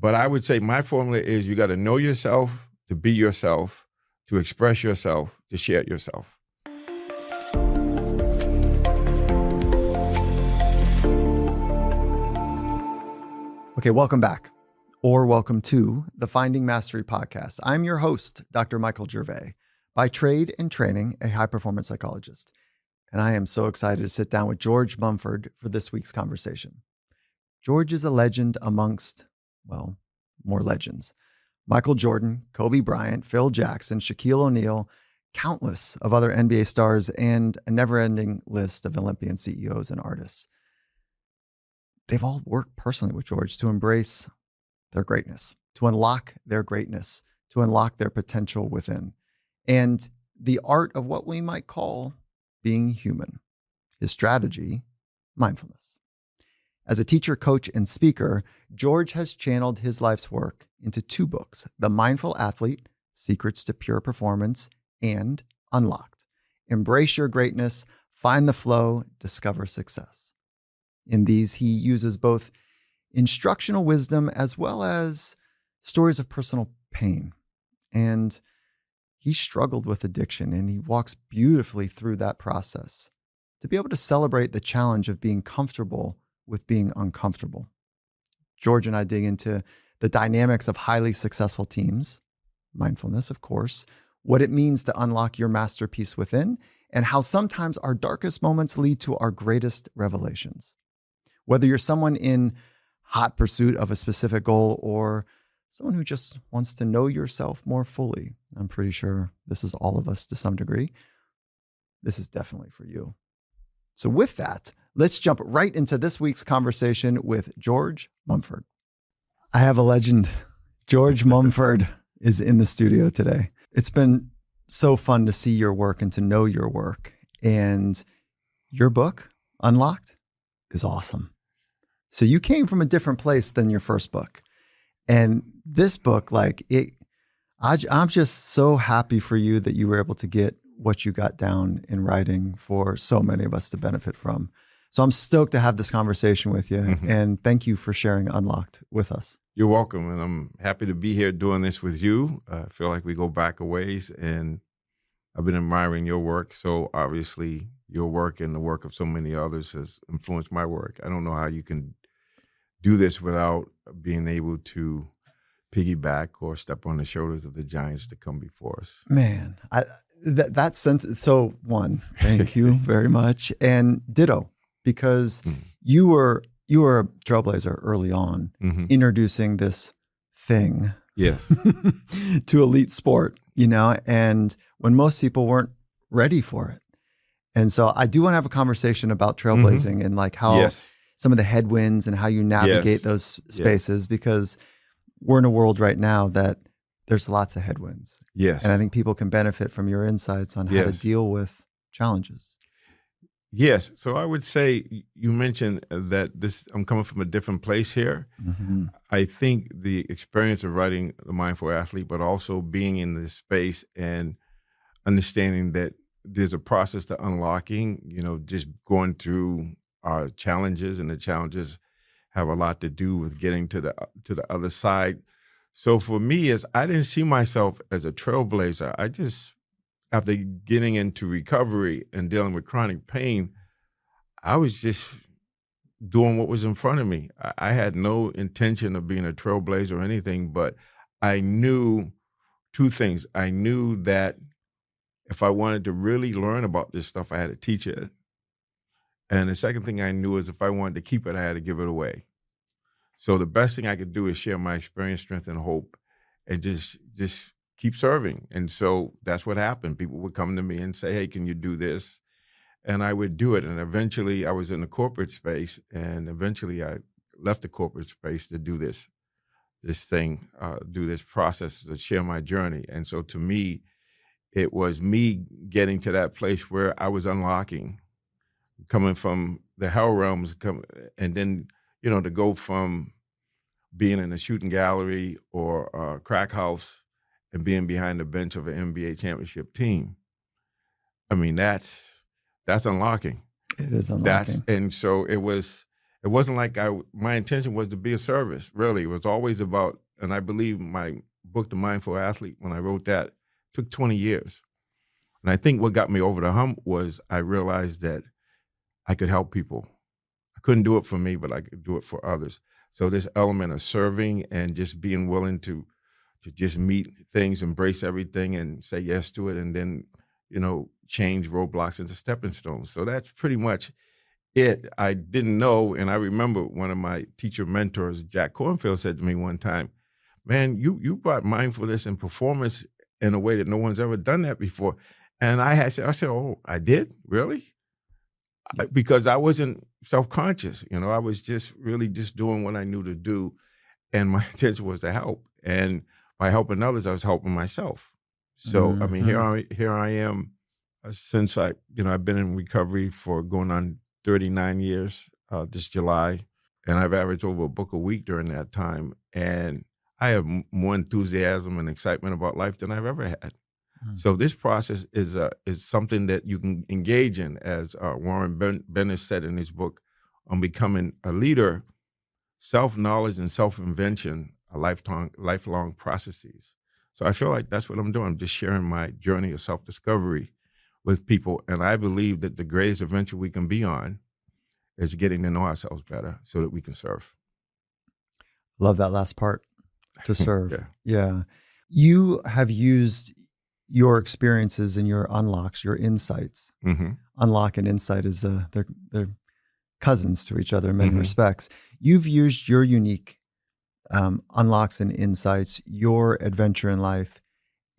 But I would say my formula is you got to know yourself, to be yourself, to express yourself, to share yourself. Okay, welcome back, or welcome to the Finding Mastery podcast. I'm your host, Dr. Michael Gervais, by trade and training, a high-performance psychologist. And I am so excited to sit down with George Mumford for this week's conversation. George is a legend amongst, well, more legends. Michael Jordan, Kobe Bryant, Phil Jackson, Shaquille O'Neal, countless of other NBA stars, and a never-ending list of Olympian CEOs and artists. They've all worked personally with George to embrace their greatness, to unlock their greatness, to unlock their potential within, and the art of what we might call being human. His strategy, mindfulness. As a teacher, coach, and speaker, George has channeled his life's work into 2 books, The Mindful Athlete, Secrets to Pure Performance, and Unlocked. Embrace your greatness, find the flow, discover success. In these, he uses both instructional wisdom as well as stories of personal pain. And he struggled with addiction, and he walks beautifully through that process to be able to celebrate the challenge of being comfortable with being uncomfortable. George and I dig into the dynamics of highly successful teams, mindfulness, of course, what it means to unlock your masterpiece within, and how sometimes our darkest moments lead to our greatest revelations. Whether you're someone in hot pursuit of a specific goal or someone who just wants to know yourself more fully, I'm pretty sure this is all of us to some degree. This is definitely for you. So with that, let's jump right into this week's conversation with George Mumford. I have a legend. George Mumford is in the studio today. It's been so fun to see your work and to know your work. And your book, Unlocked, is awesome. So you came from a different place than your first book. And this book, I'm just so happy for you that you were able to get what you got down in writing for so many of us to benefit from. So I'm stoked to have this conversation with you. Mm-hmm. And thank you for sharing Unlocked with us. You're welcome. And I'm happy to be here doing this with you. I feel like we go back a ways, and I've been admiring your work. So obviously your work and the work of so many others has influenced my work. I don't know how you can do this without being able to piggyback or step on the shoulders of the giants that come before us. Man, that sense. So one, thank you very much. And ditto, because you were a trailblazer early on, introducing this thing yes, to elite sport, and when most people weren't ready for it. And so I do want to have a conversation about trailblazing and like how some of the headwinds and how you navigate those spaces, because we're in a world right now that there's lots of headwinds. Yes. And I think people can benefit from your insights on how to deal with challenges. Yes. So I would say you mentioned that I'm coming from a different place here. Mm-hmm. I think the experience of writing The Mindful Athlete, but also being in this space and understanding that there's a process to unlocking, just going through our challenges, and the challenges have a lot to do with getting to the other side. So for me, I didn't see myself as a trailblazer. I just, after getting into recovery and dealing with chronic pain, I was just doing what was in front of me. I had no intention of being a trailblazer or anything, but I knew 2 things. I knew that if I wanted to really learn about this stuff, I had to teach it. And the second thing I knew is if I wanted to keep it, I had to give it away. So the best thing I could do is share my experience, strength, and hope, and just keep serving. And so that's what happened. People would come to me and say, hey, can you do this? And I would do it. And eventually I was in the corporate space, and eventually I left the corporate space to do this thing, do this process, to share my journey. And so to me, it was me getting to that place where I was unlocking, coming from the hell realms, and then, to go from being in a shooting gallery or a crack house and being behind the bench of an NBA championship team. I mean, that's unlocking. It is unlocking. And so it was It wasn't like my intention was to be a service, really. It was always about, and I believe my book, The Mindful Athlete, when I wrote that, took 20 years. And I think what got me over the hump was I realized that I could help people. I couldn't do it for me, but I could do it for others. So this element of serving and just being willing to just meet things, embrace everything and say yes to it, and then, change roadblocks into stepping stones. So that's pretty much it. I didn't know, and I remember one of my teacher mentors, Jack Cornfield, said to me one time, man, you brought mindfulness and performance in a way that no one's ever done that before. And I said, oh, I did? Really? Because I wasn't self-conscious. I was just really just doing what I knew to do. And my intention was to help. And by helping others, I was helping myself. So, I mean, here I am since I've been in recovery for going on 39 years this July. And I've averaged over a book a week during that time. And I have more enthusiasm and excitement about life than I've ever had. So this process is something that you can engage in, as Warren Bennett said in his book on becoming a leader. Self-knowledge and self-invention are lifelong processes. So I feel like that's what I'm doing. I'm just sharing my journey of self-discovery with people. And I believe that the greatest adventure we can be on is getting to know ourselves better so that we can serve. Love that last part, to serve. Yeah. You have used your experiences and your unlocks, your insights. Unlock and insight is they're cousins to each other in many respects. You've used your unique unlocks and insights, your adventure in life,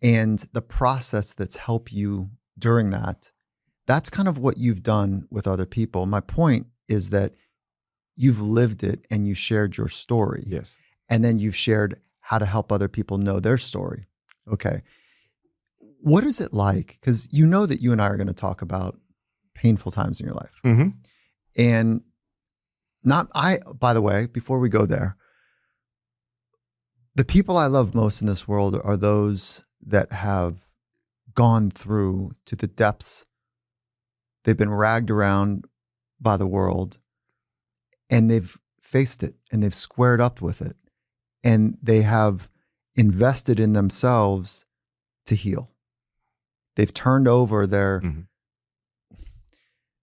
and the process that's helped you during that. That's kind of what you've done with other people. My point is that you've lived it and you shared your story. Yes. And then you've shared how to help other people know their story. Okay. What is it like? Because that you and I are going to talk about painful times in your life. And by the way, before we go there, the people I love most in this world are those that have gone through to the depths. They've been ragged around by the world and they've faced it and they've squared up with it and they have invested in themselves to heal. They've turned over their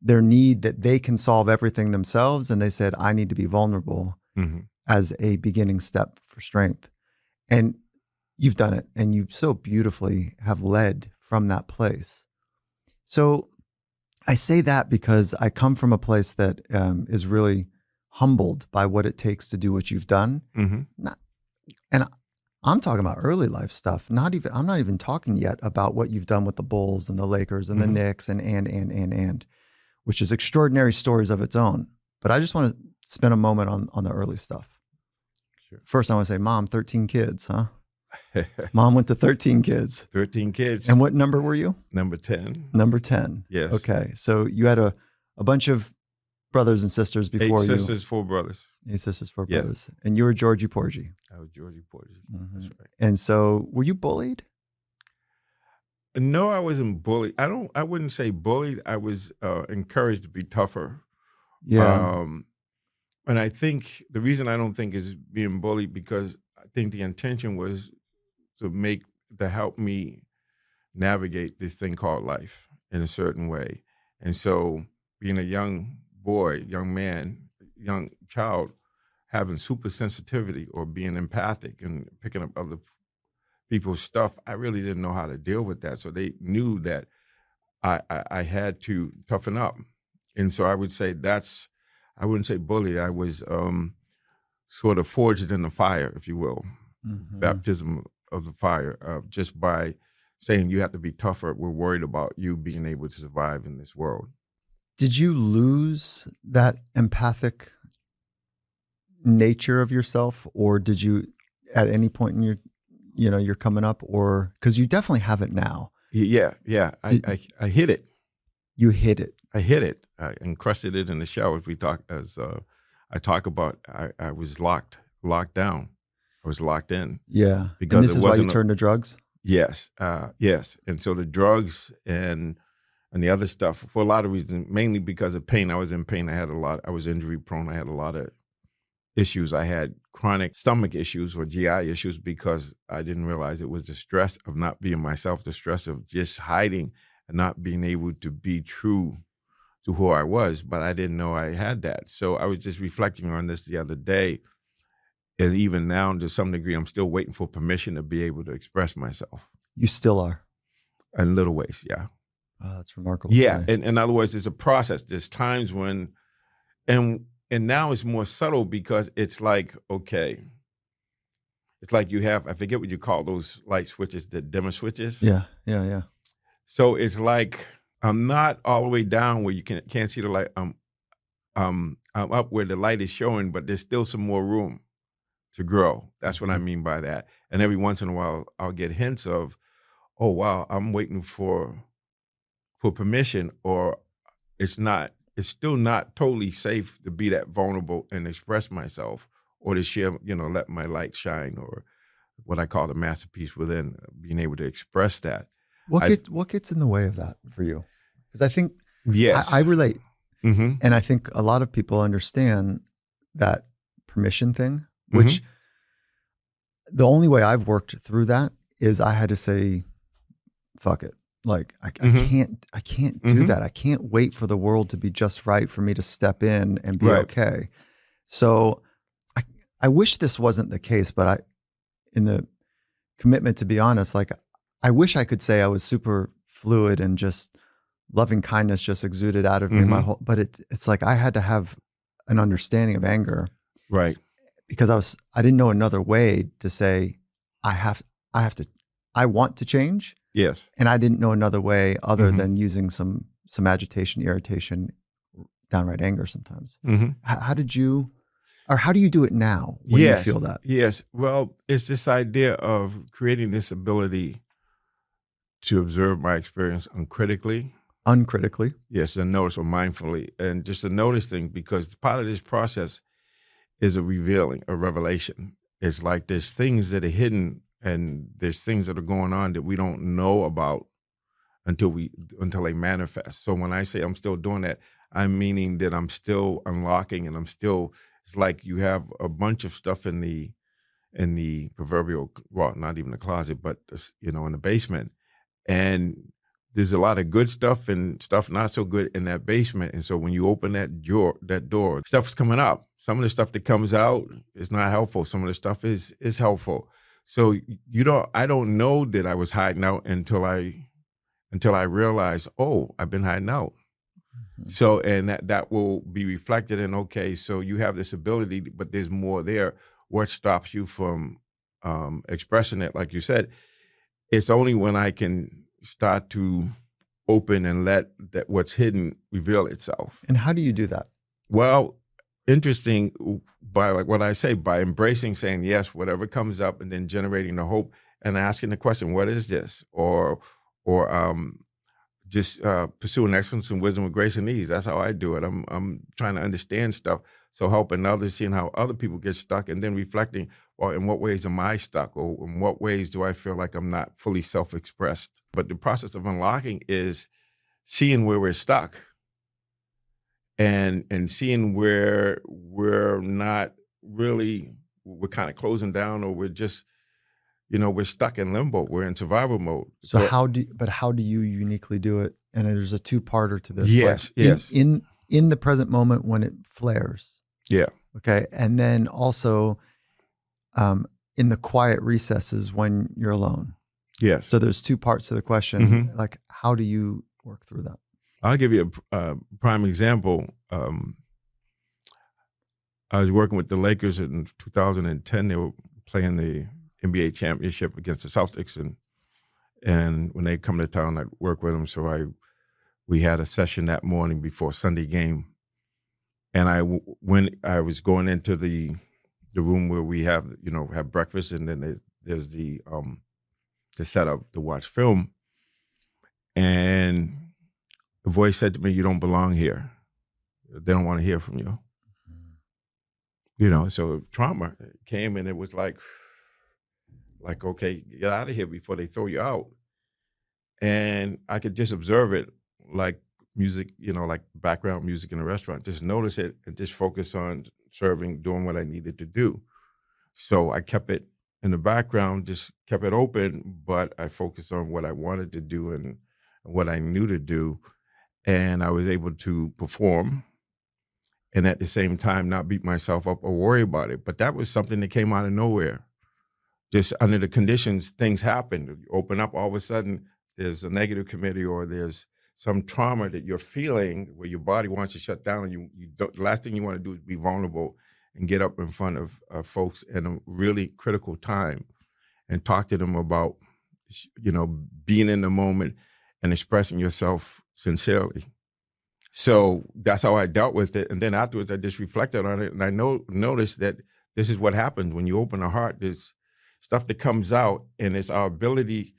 need that they can solve everything themselves. And they said, I need to be vulnerable as a beginning step for strength. And you've done it. And you so beautifully have led from that place. So I say that because I come from a place that is really humbled by what it takes to do what you've done. I'm talking about early life stuff. I'm not even talking yet about what you've done with the Bulls and the Lakers and the Knicks and which is extraordinary stories of its own. But I just want to spend a moment on the early stuff. Sure. First, I want to say, Mom, 13 kids, huh? Mom went to 13 kids. 13 kids. And what number were you? Number 10. Number 10. Yes. Okay. So you had a bunch of brothers and sisters before 8 sisters, 4 brothers. 8 sisters, 4 brothers. And you were Georgie Porgy. I was Georgie Porgy. That's right. And so were you bullied? No, I wasn't bullied. I wouldn't say bullied. I was encouraged to be tougher. Yeah. And I think the reason I don't think is being bullied, because I think the intention was to help me navigate this thing called life in a certain way. And so being a young boy, young man, young child, having super sensitivity or being empathic and picking up other people's stuff, I really didn't know how to deal with that. So they knew that I had to toughen up. And so I would say I wouldn't say bully. I was sort of forged in the fire, if you will, baptism of the fire, just by saying you have to be tougher. We're worried about you being able to survive in this world. Did you lose that empathic nature of yourself, or did you at any point in your coming up, or because you definitely have it now? Yeah. I hit it. You hit it. I hit it. I encrusted it in the shell. I talk about, I was locked down. I was locked in. Yeah. Because and this is why you turned to drugs? Yes. Yes. And so the drugs and and the other stuff for a lot of reasons, mainly because of pain. I was in pain. I was injury prone. I had a lot of issues. I had chronic stomach issues or GI issues because I didn't realize it was the stress of not being myself, the stress of just hiding and not being able to be true to who I was, but I didn't know I had that. So I was just reflecting on this the other day. And even now, to some degree, I'm still waiting for permission to be able to express myself. You still are? In little ways, yeah. Oh, that's remarkable. Yeah, in other words, it's a process. There's times when, and now it's more subtle because it's like, okay, it's like you have, I forget what you call those light switches, the dimmer switches. Yeah. So it's like, I'm not all the way down where you can't see the light. I'm up where the light is showing, but there's still some more room to grow. That's what I mean by that. And every once in a while, I'll get hints of, oh wow, I'm waiting for permission, or it's still not totally safe to be that vulnerable and express myself, or to share, let my light shine, or what I call the masterpiece within, being able to express that. What gets in the way of that for you? Because I think yes, I relate. Mm-hmm. And I think a lot of people understand that permission thing, which the only way I've worked through that is I had to say, fuck it. Like I can't do that. I can't wait for the world to be just right for me to step in and be okay. So I wish this wasn't the case, but in the commitment to be honest, like I wish I could say I was super fluid and just loving kindness just exuded out of me but it's like I had to have an understanding of anger. Right. Because I didn't know another way to say I want to change. Yes. And I didn't know another way other than using some agitation, irritation, downright anger sometimes. How do you do it now when you feel that? Yes. Well, it's this idea of creating this ability to observe my experience uncritically. Yes, and notice, or mindfully. And just to notice things, because part of this process is a revelation. It's like there's things that are hidden, and there's things that are going on that we don't know about until they manifest. So when I say I'm still doing that, I'm meaning that I'm still unlocking, and it's like you have a bunch of stuff in the proverbial, well, not even the closet, but in the basement. And there's a lot of good stuff and stuff not so good in that basement. And so when you open that door, stuff's coming up. Some of the stuff that comes out is not helpful. Some of the stuff is helpful. So I don't know that I was hiding out until I realized, oh, I've been hiding out. So, and that will be reflected in, okay, so you have this ability, but there's more there. What stops you from expressing it? Like you said, it's only when I can start to open and let that what's hidden reveal itself. And how do you do that? Well, interesting, by like what I say, by embracing, saying yes, whatever comes up, and then generating the hope and asking the question, what is this? Or just pursuing excellence and wisdom with grace and ease. That's how I do it. I'm trying to understand stuff. So helping others, seeing how other people get stuck, and then reflecting, well, in what ways am I stuck? Or in what ways do I feel like I'm not fully self-expressed? But the process of unlocking is seeing where we're stuck, and seeing where we're not really, we're kind of closing down, or we're just, we're stuck in limbo. We're in survival mode. So how do you uniquely do it? And there's a two-parter to this. Yes, like yes. In the present moment when it flares. Yeah. Okay. And then also in the quiet recesses when you're alone. Yes. So there's two parts to the question. Like, how do you work through that? I'll give you a prime example. I was working with the Lakers in 2010. They were playing the NBA championship against the Celtics, and when they come to town, I'd work with them. So we had a session that morning before Sunday game, and when I was going into the room where we have breakfast, and then there's the setup to watch film, and the voice said to me, "You don't belong here. They don't want to hear from you." So trauma came, and it was like, okay, get out of here before they throw you out. And I could just observe it like music, like background music in a restaurant. Just notice it and just focus on serving, doing what I needed to do. So I kept it in the background, just kept it open, but I focused on what I wanted to do and what I knew to do. And I was able to perform and at the same time not beat myself up or worry about it. But that was something that came out of nowhere. Just under the conditions, things happen. You open up, all of a sudden, there's a negative committee or there's some trauma that you're feeling where your body wants to shut down, and you don't, the last thing you want to do is be vulnerable and get up in front of folks in a really critical time and talk to them about, being in the moment and expressing yourself sincerely. So that's how I dealt with it. And then afterwards, I just reflected on it, and I noticed that this is what happens when you open a heart. There's stuff that comes out, and it's our ability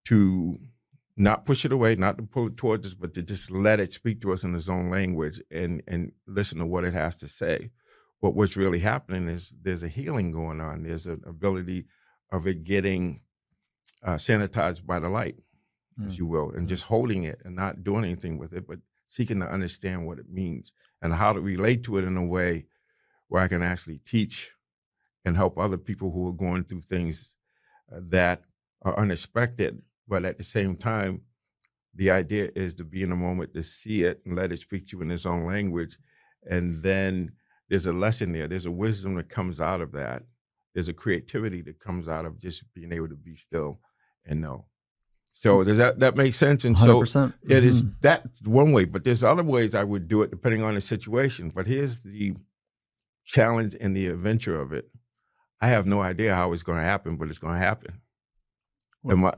to not push it away, not to pull it towards us, but to just let it speak to us in its own language and listen to what it has to say. But what's really happening is there's a healing going on. There's an ability of it getting sanitized by the light, as you will, and just holding it and not doing anything with it, but seeking to understand what it means and how to relate to it in a way where I can actually teach and help other people who are going through things that are unexpected. But at the same time, the idea is to be in a moment to see it and let it speak to you in its own language. And then there's a lesson there. There's a wisdom that comes out of that. There's a creativity that comes out of just being able to be still and know. So does that make sense? And 100%. So it is that one way, but there's other ways I would do it depending on the situation. But here's the challenge and the adventure of it. I have no idea how it's going to happen, but it's going to happen. And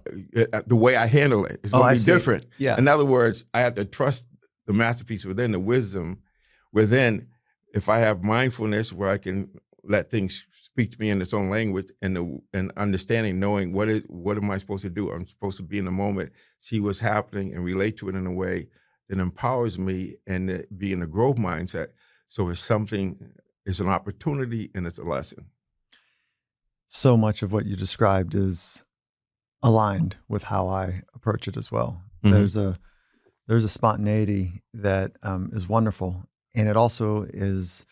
the way I handle it is going to be different. Yeah. In other words, I have to trust the masterpiece within, the wisdom within. If I have mindfulness where I can let things speak to me in its own language and understanding, knowing what am I supposed to do? I'm supposed to be in the moment, see what's happening, and relate to it in a way that empowers me and be in a growth mindset. So it's an opportunity and it's a lesson. So much of what you described is aligned with how I approach it as well. Mm-hmm. There's a spontaneity that is wonderful, and it also is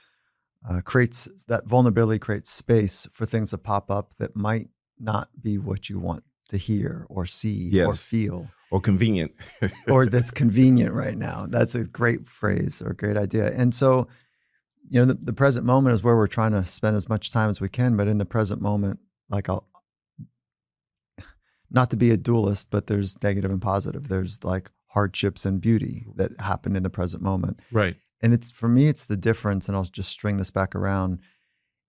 creates that vulnerability, creates space for things to pop up that might not be what you want to hear or see or feel. Or convenient. Or that's convenient right now. That's a great phrase or a great idea. And so, the present moment is where we're trying to spend as much time as we can, but in the present moment, not to be a dualist, but there's negative and positive. There's like hardships and beauty that happen in the present moment. Right. And for me, it's the difference, and I'll just string this back around.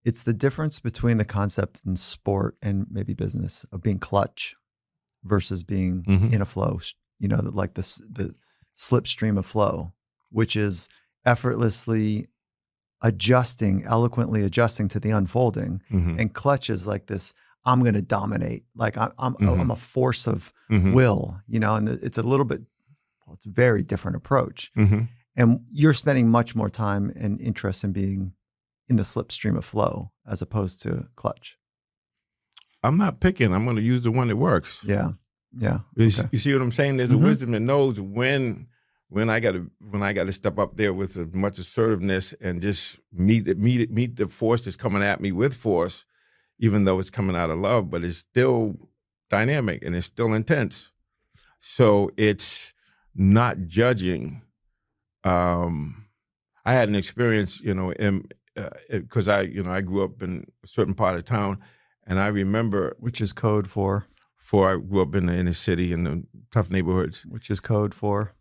It's the difference between the concept in sport and maybe business of being clutch versus being in a flow, like the slipstream of flow, which is effortlessly eloquently adjusting to the unfolding. And clutch is like this, I'm going to dominate. Like I'm a force of will, and it's a little bit, it's a very different approach. And you're spending much more time and interest in being in the slipstream of flow as opposed to clutch. I'm not picking. I'm going to use the one that works. Yeah. You see what I'm saying? There's a wisdom that knows when I got to step up there with as much assertiveness and just meet the force that's coming at me with force, even though it's coming out of love, but it's still dynamic and it's still intense. So it's not judging. I had an experience, because I grew up in a certain part of town, and I remember, which is code for I grew up in the inner city in the tough neighborhoods, which is code for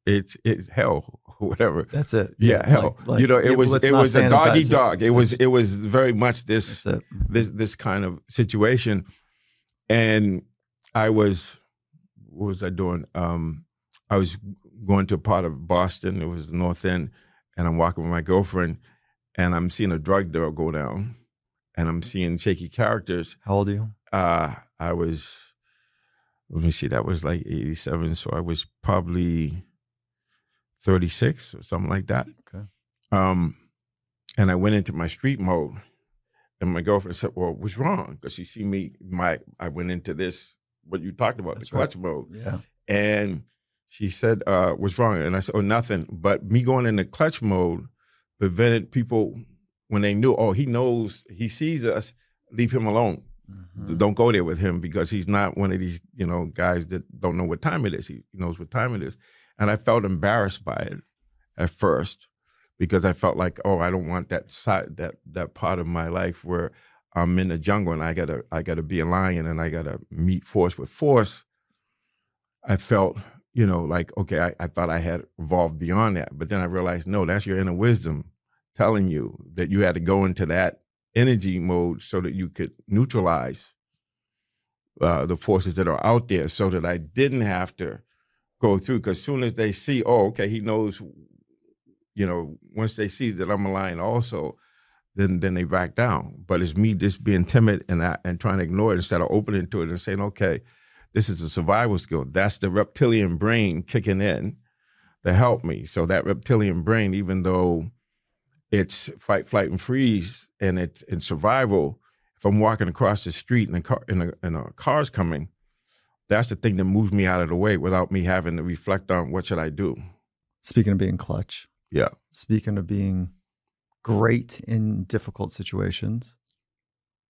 it's hell, whatever. That's it. Yeah, hell. It was a dog eat dog. It was very much this kind of situation, and what was I doing? I was going to a part of Boston. It was the North End, and I'm walking with my girlfriend, and I'm seeing a drug deal go down, and I'm seeing shaky characters. How old are you? I was, let me see, that was like 87, so I was probably 36 or something like that. Okay. And I went into my street mode, and my girlfriend said, "Well, what's wrong?" Because she see me, I went into this, what you talked about, the clutch mode. Yeah. And She said, what's wrong? And I said, oh, nothing. But me going into clutch mode prevented people, when they knew, oh, he knows, he sees us, leave him alone. Mm-hmm. Don't go there with him because he's not one of these, guys that don't know what time it is. He knows what time it is. And I felt embarrassed by it at first because I felt like, oh, I don't want that side, that part of my life where I'm in the jungle and I gotta be a lion and I gotta meet force with force. I felt, like, okay, I thought I had evolved beyond that. But then I realized, no, that's your inner wisdom telling you that you had to go into that energy mode so that you could neutralize the forces that are out there so that I didn't have to go through. Because as soon as they see, oh, okay, he knows, once they see that I'm a lion also, then they back down. But it's me just being timid and trying to ignore it instead of opening to it and saying, okay, this is a survival skill. That's the reptilian brain kicking in to help me. So that reptilian brain, even though it's fight, flight, and freeze, and it's in survival, if I'm walking across the street and a car's coming, that's the thing that moves me out of the way without me having to reflect on what should I do. Speaking of being clutch. Yeah. Speaking of being great in difficult situations,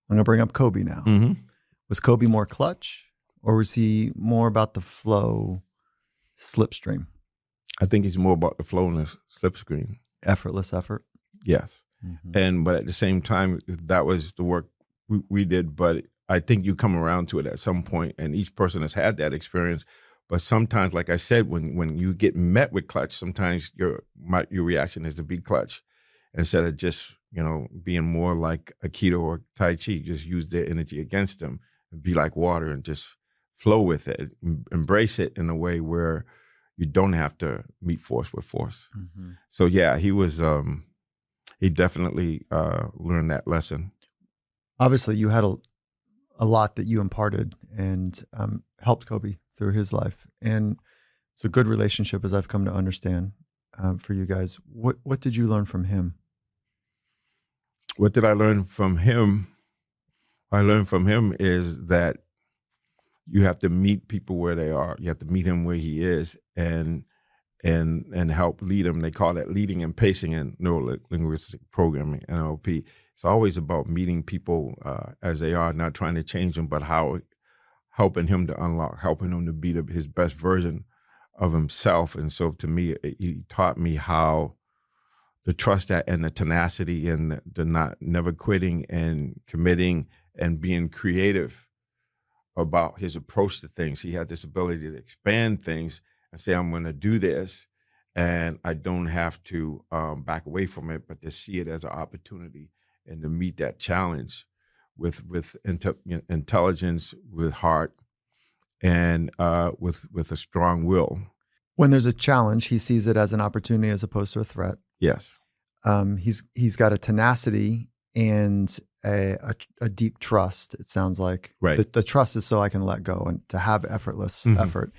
I'm going to bring up Kobe now. Mm-hmm. Was Kobe more clutch or was he more about the flow slipstream? I think he's more about the flow and the slipstream. Effortless effort? Yes. Mm-hmm. But at the same time, that was the work we did. But I think you come around to it at some point, and each person has had that experience. But sometimes, like I said, when you get met with clutch, sometimes your reaction is to be clutch instead of just, being more like Aikido or Tai Chi, just use their energy against them and be like water and just flow with it, embrace it in a way where you don't have to meet force with force. Mm-hmm. So yeah, he was, he definitely learned that lesson. Obviously, you had a lot that you imparted and helped Kobe through his life. And it's a good relationship, as I've come to understand, for you guys. What did you learn from him? What did I learn from him? What I learned from him is that you have to meet people where they are. You have to meet him where he is and help lead him. They call that leading and pacing in neuro-linguistic programming, NLP. It's always about meeting people as they are, not trying to change them, but helping him to unlock, helping him to be his best version of himself. And so to me, he taught me how to trust that and the tenacity and the never quitting and committing and being creative about his approach to things. He had this ability to expand things and say, I'm going to do this. And I don't have to back away from it, but to see it as an opportunity and to meet that challenge with intelligence, with heart, and with a strong will. When there's a challenge, he sees it as an opportunity as opposed to a threat. Yes. He's got a tenacity and a deep trust, it sounds like. Right. The trust is so I can let go and to have effortless effort.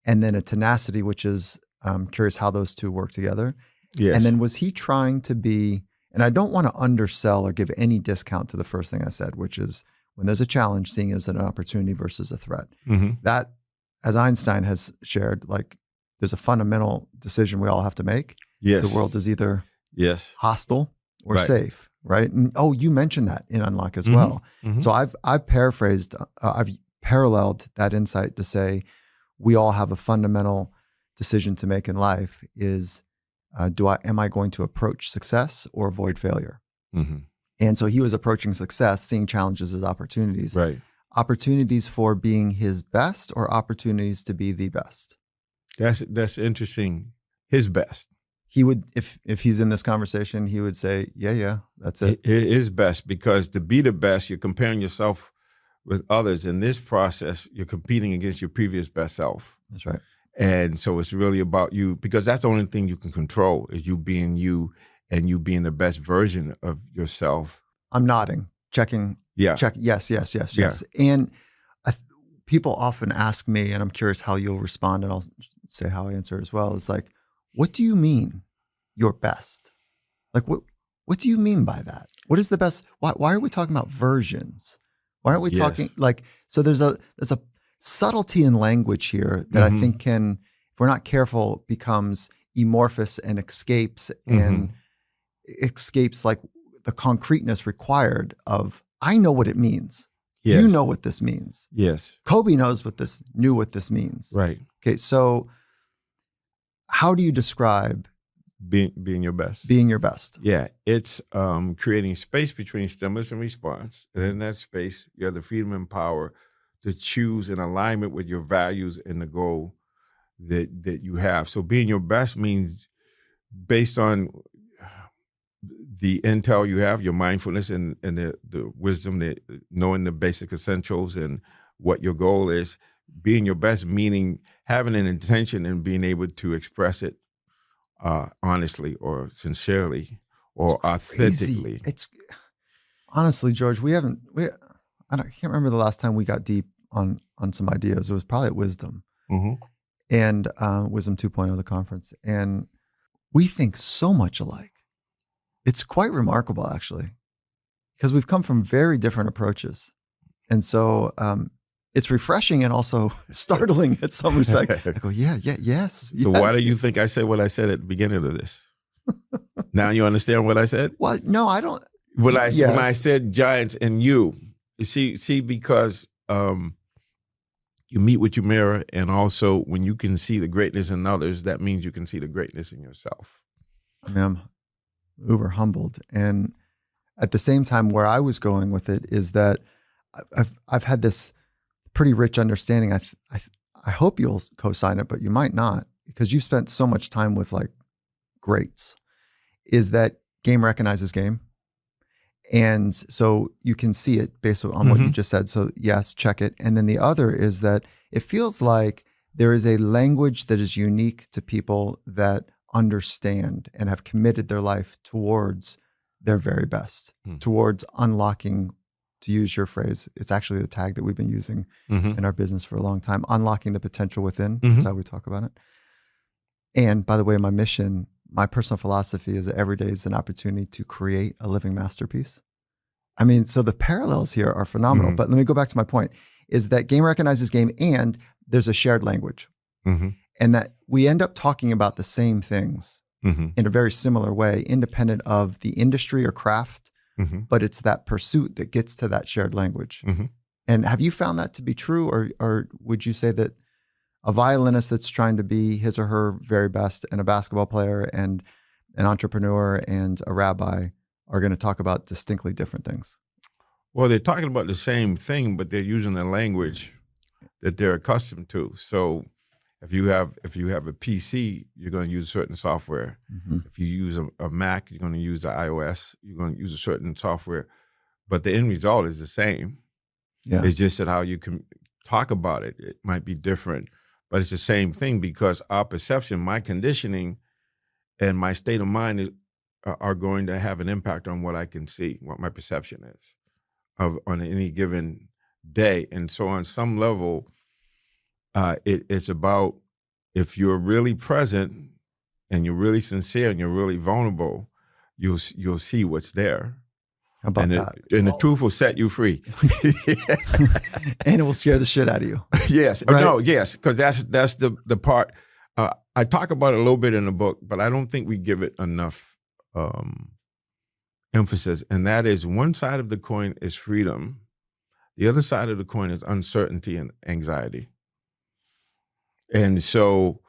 And then a tenacity, which is, I'm curious how those two work together. Yes. And then was he trying to be, and I don't want to undersell or give any discount to the first thing I said, which is when there's a challenge, seeing it as an opportunity versus a threat. Mm-hmm. That, as Einstein has shared, like there's a fundamental decision we all have to make. Yes. The world is either hostile or Right. safe, right? And you mentioned that in Unlock as well. Mm-hmm. So I've paraphrased, I've paralleled that insight to say we all have a fundamental decision to make in life is, am I going to approach success or avoid failure? Mm-hmm. And so he was approaching success, seeing challenges as opportunities. Right. Opportunities for being his best or opportunities to be the best? That's interesting. His best. He would, if he's in this conversation, he would say, yeah, that's it. His best, because to be the best, you're comparing yourself with others. In this process, you're competing against your previous best self. That's right. And so it's really about you, because that's the only thing you can control is you being you and you being the best version of yourself. I'm nodding, checking. Yeah. Check. Yes. Yeah. And people often ask me, and I'm curious how you'll respond, and I'll say how I answer as well. It's like, what do you mean your best? Like, what do you mean by that? What is the best? Why are we talking about versions? Why aren't we talking like, so there's a subtlety in language here that I think can, if we're not careful, becomes amorphous and escapes like the concreteness required of, I know what it means. Yes. You know what this means. Yes. Kobe knew what this means. Right. Okay. So how do you describe being your best? Being your best. Yeah. It's creating space between stimulus and response. And in that space, you have the freedom and power to choose in alignment with your values and the goal that you have. So being your best means, based on the intel you have, your mindfulness and the wisdom, knowing the basic essentials and what your goal is, being your best, meaning having an intention and being able to express it honestly or sincerely or authentically. It's honestly, George, I can't remember the last time we got deep on some ideas. It was probably at Wisdom and Wisdom 2.0, the conference. And we think so much alike. It's quite remarkable, actually, because we've come from very different approaches. And so it's refreshing and also startling in some respect. I go, yes. So why do you think I said what I said at the beginning of this? Now you understand what I said? Well, no, I don't. When I said giants and you see, because you meet what you mirror, and also when you can see the greatness in others, that means you can see the greatness in yourself. I mean, I'm uber humbled. And at the same time, where I was going with it is that I've had this pretty rich understanding. I hope you'll co-sign it, but you might not, because you've spent so much time with like greats, is that game recognizes game. And so you can see it based on what you just said. So yes, check it. And then the other is that it feels like there is a language that is unique to people that understand and have committed their life towards their very best, towards unlocking, to use your phrase, it's actually the tag that we've been using in our business for a long time, unlocking the potential within. That's how we talk about it. And by the way, my personal philosophy is that every day is an opportunity to create a living masterpiece. I mean, so the parallels here are phenomenal. But let me go back to my point, is that game recognizes game, and there's a shared language. And that we end up talking about the same things in a very similar way, independent of the industry or craft, but it's that pursuit that gets to that shared language. And have you found that to be true? Or would you say that a violinist that's trying to be his or her very best, and a basketball player and an entrepreneur and a rabbi are going to talk about distinctly different things? Well, they're talking about the same thing, but they're using the language that they're accustomed to. So if you have a PC, you're going to use certain software. If you use a Mac, you're going to use the iOS. You're going to use a certain software, but the end result is the same. Yeah. It's just that how you can talk about it, it might be different, but it's the same thing, because our perception, my conditioning, and my state of mind are going to have an impact on what I can see, what my perception is on any given day. And so on some level, it's about, if you're really present and you're really sincere and you're really vulnerable, you'll see what's there. How about that? And the truth will set you free. And it will scare the shit out of you. Yes. Right? No, yes, because that's the part. I talk about it a little bit in the book, but I don't think we give it enough emphasis. And that is, one side of the coin is freedom. The other side of the coin is uncertainty and anxiety. And so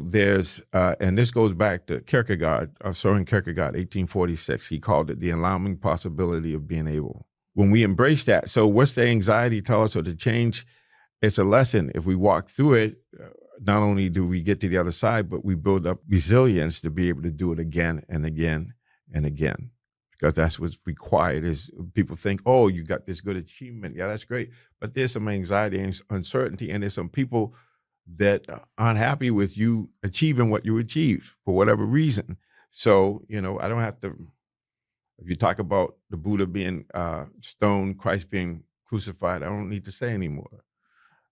there's, and this goes back to Kierkegaard, Søren Kierkegaard, 1846. He called it the alarming possibility of being able. When we embrace that, so what's the anxiety tell us, or the change? It's a lesson. If we walk through it, not only do we get to the other side, but we build up resilience to be able to do it again and again and again. Because that's what's required. Is people think, oh, you got this good achievement. Yeah, that's great. But there's some anxiety and uncertainty, and there's some people that aren't happy with you achieving what you achieved for whatever reason. So, I don't have to, if you talk about the Buddha being stoned, Christ being crucified, I don't need to say any more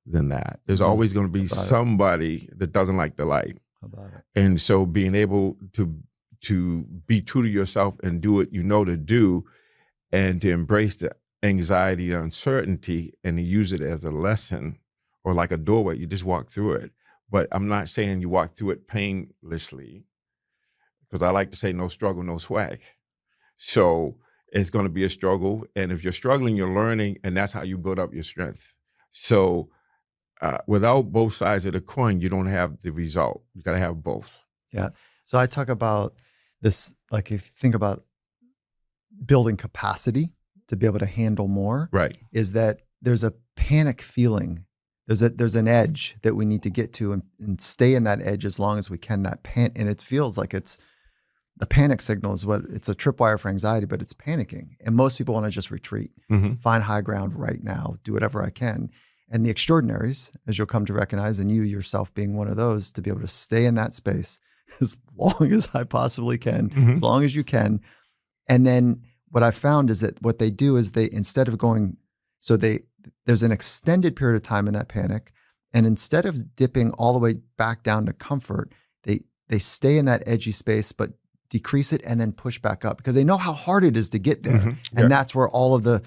than that. There's always going to be somebody that doesn't like the light. About it. And so being able to be true to yourself and do what you know to do, and to embrace the anxiety and uncertainty and to use it as a lesson, or like a doorway, you just walk through it. but I'm not saying you walk through it painlessly, because I like to say no struggle, no swag. So it's going to be a struggle. And if you're struggling, you're learning, and that's how you build up your strength. So without both sides of the coin, you don't have the result. You got to have both. Yeah. So I talk about this, like if you think about building capacity to be able to handle more, Right. is that there's a panic feeling. There's an edge that we need to get to and stay in that edge as long as we can. And it feels like it's the panic signal is it's a tripwire for anxiety, but it's panicking. And most people want to just retreat, find high ground right now, do whatever I can. And the extraordinaries, as you'll come to recognize, and you yourself being one of those, to be able to stay in that space as long as I possibly can, as long as you can. And then what I found is that what they do is instead of going, there's an extended period of time in that panic. And instead of dipping all the way back down to comfort, they stay in that edgy space, but decrease it and then push back up because they know how hard it is to get there. And that's where all of the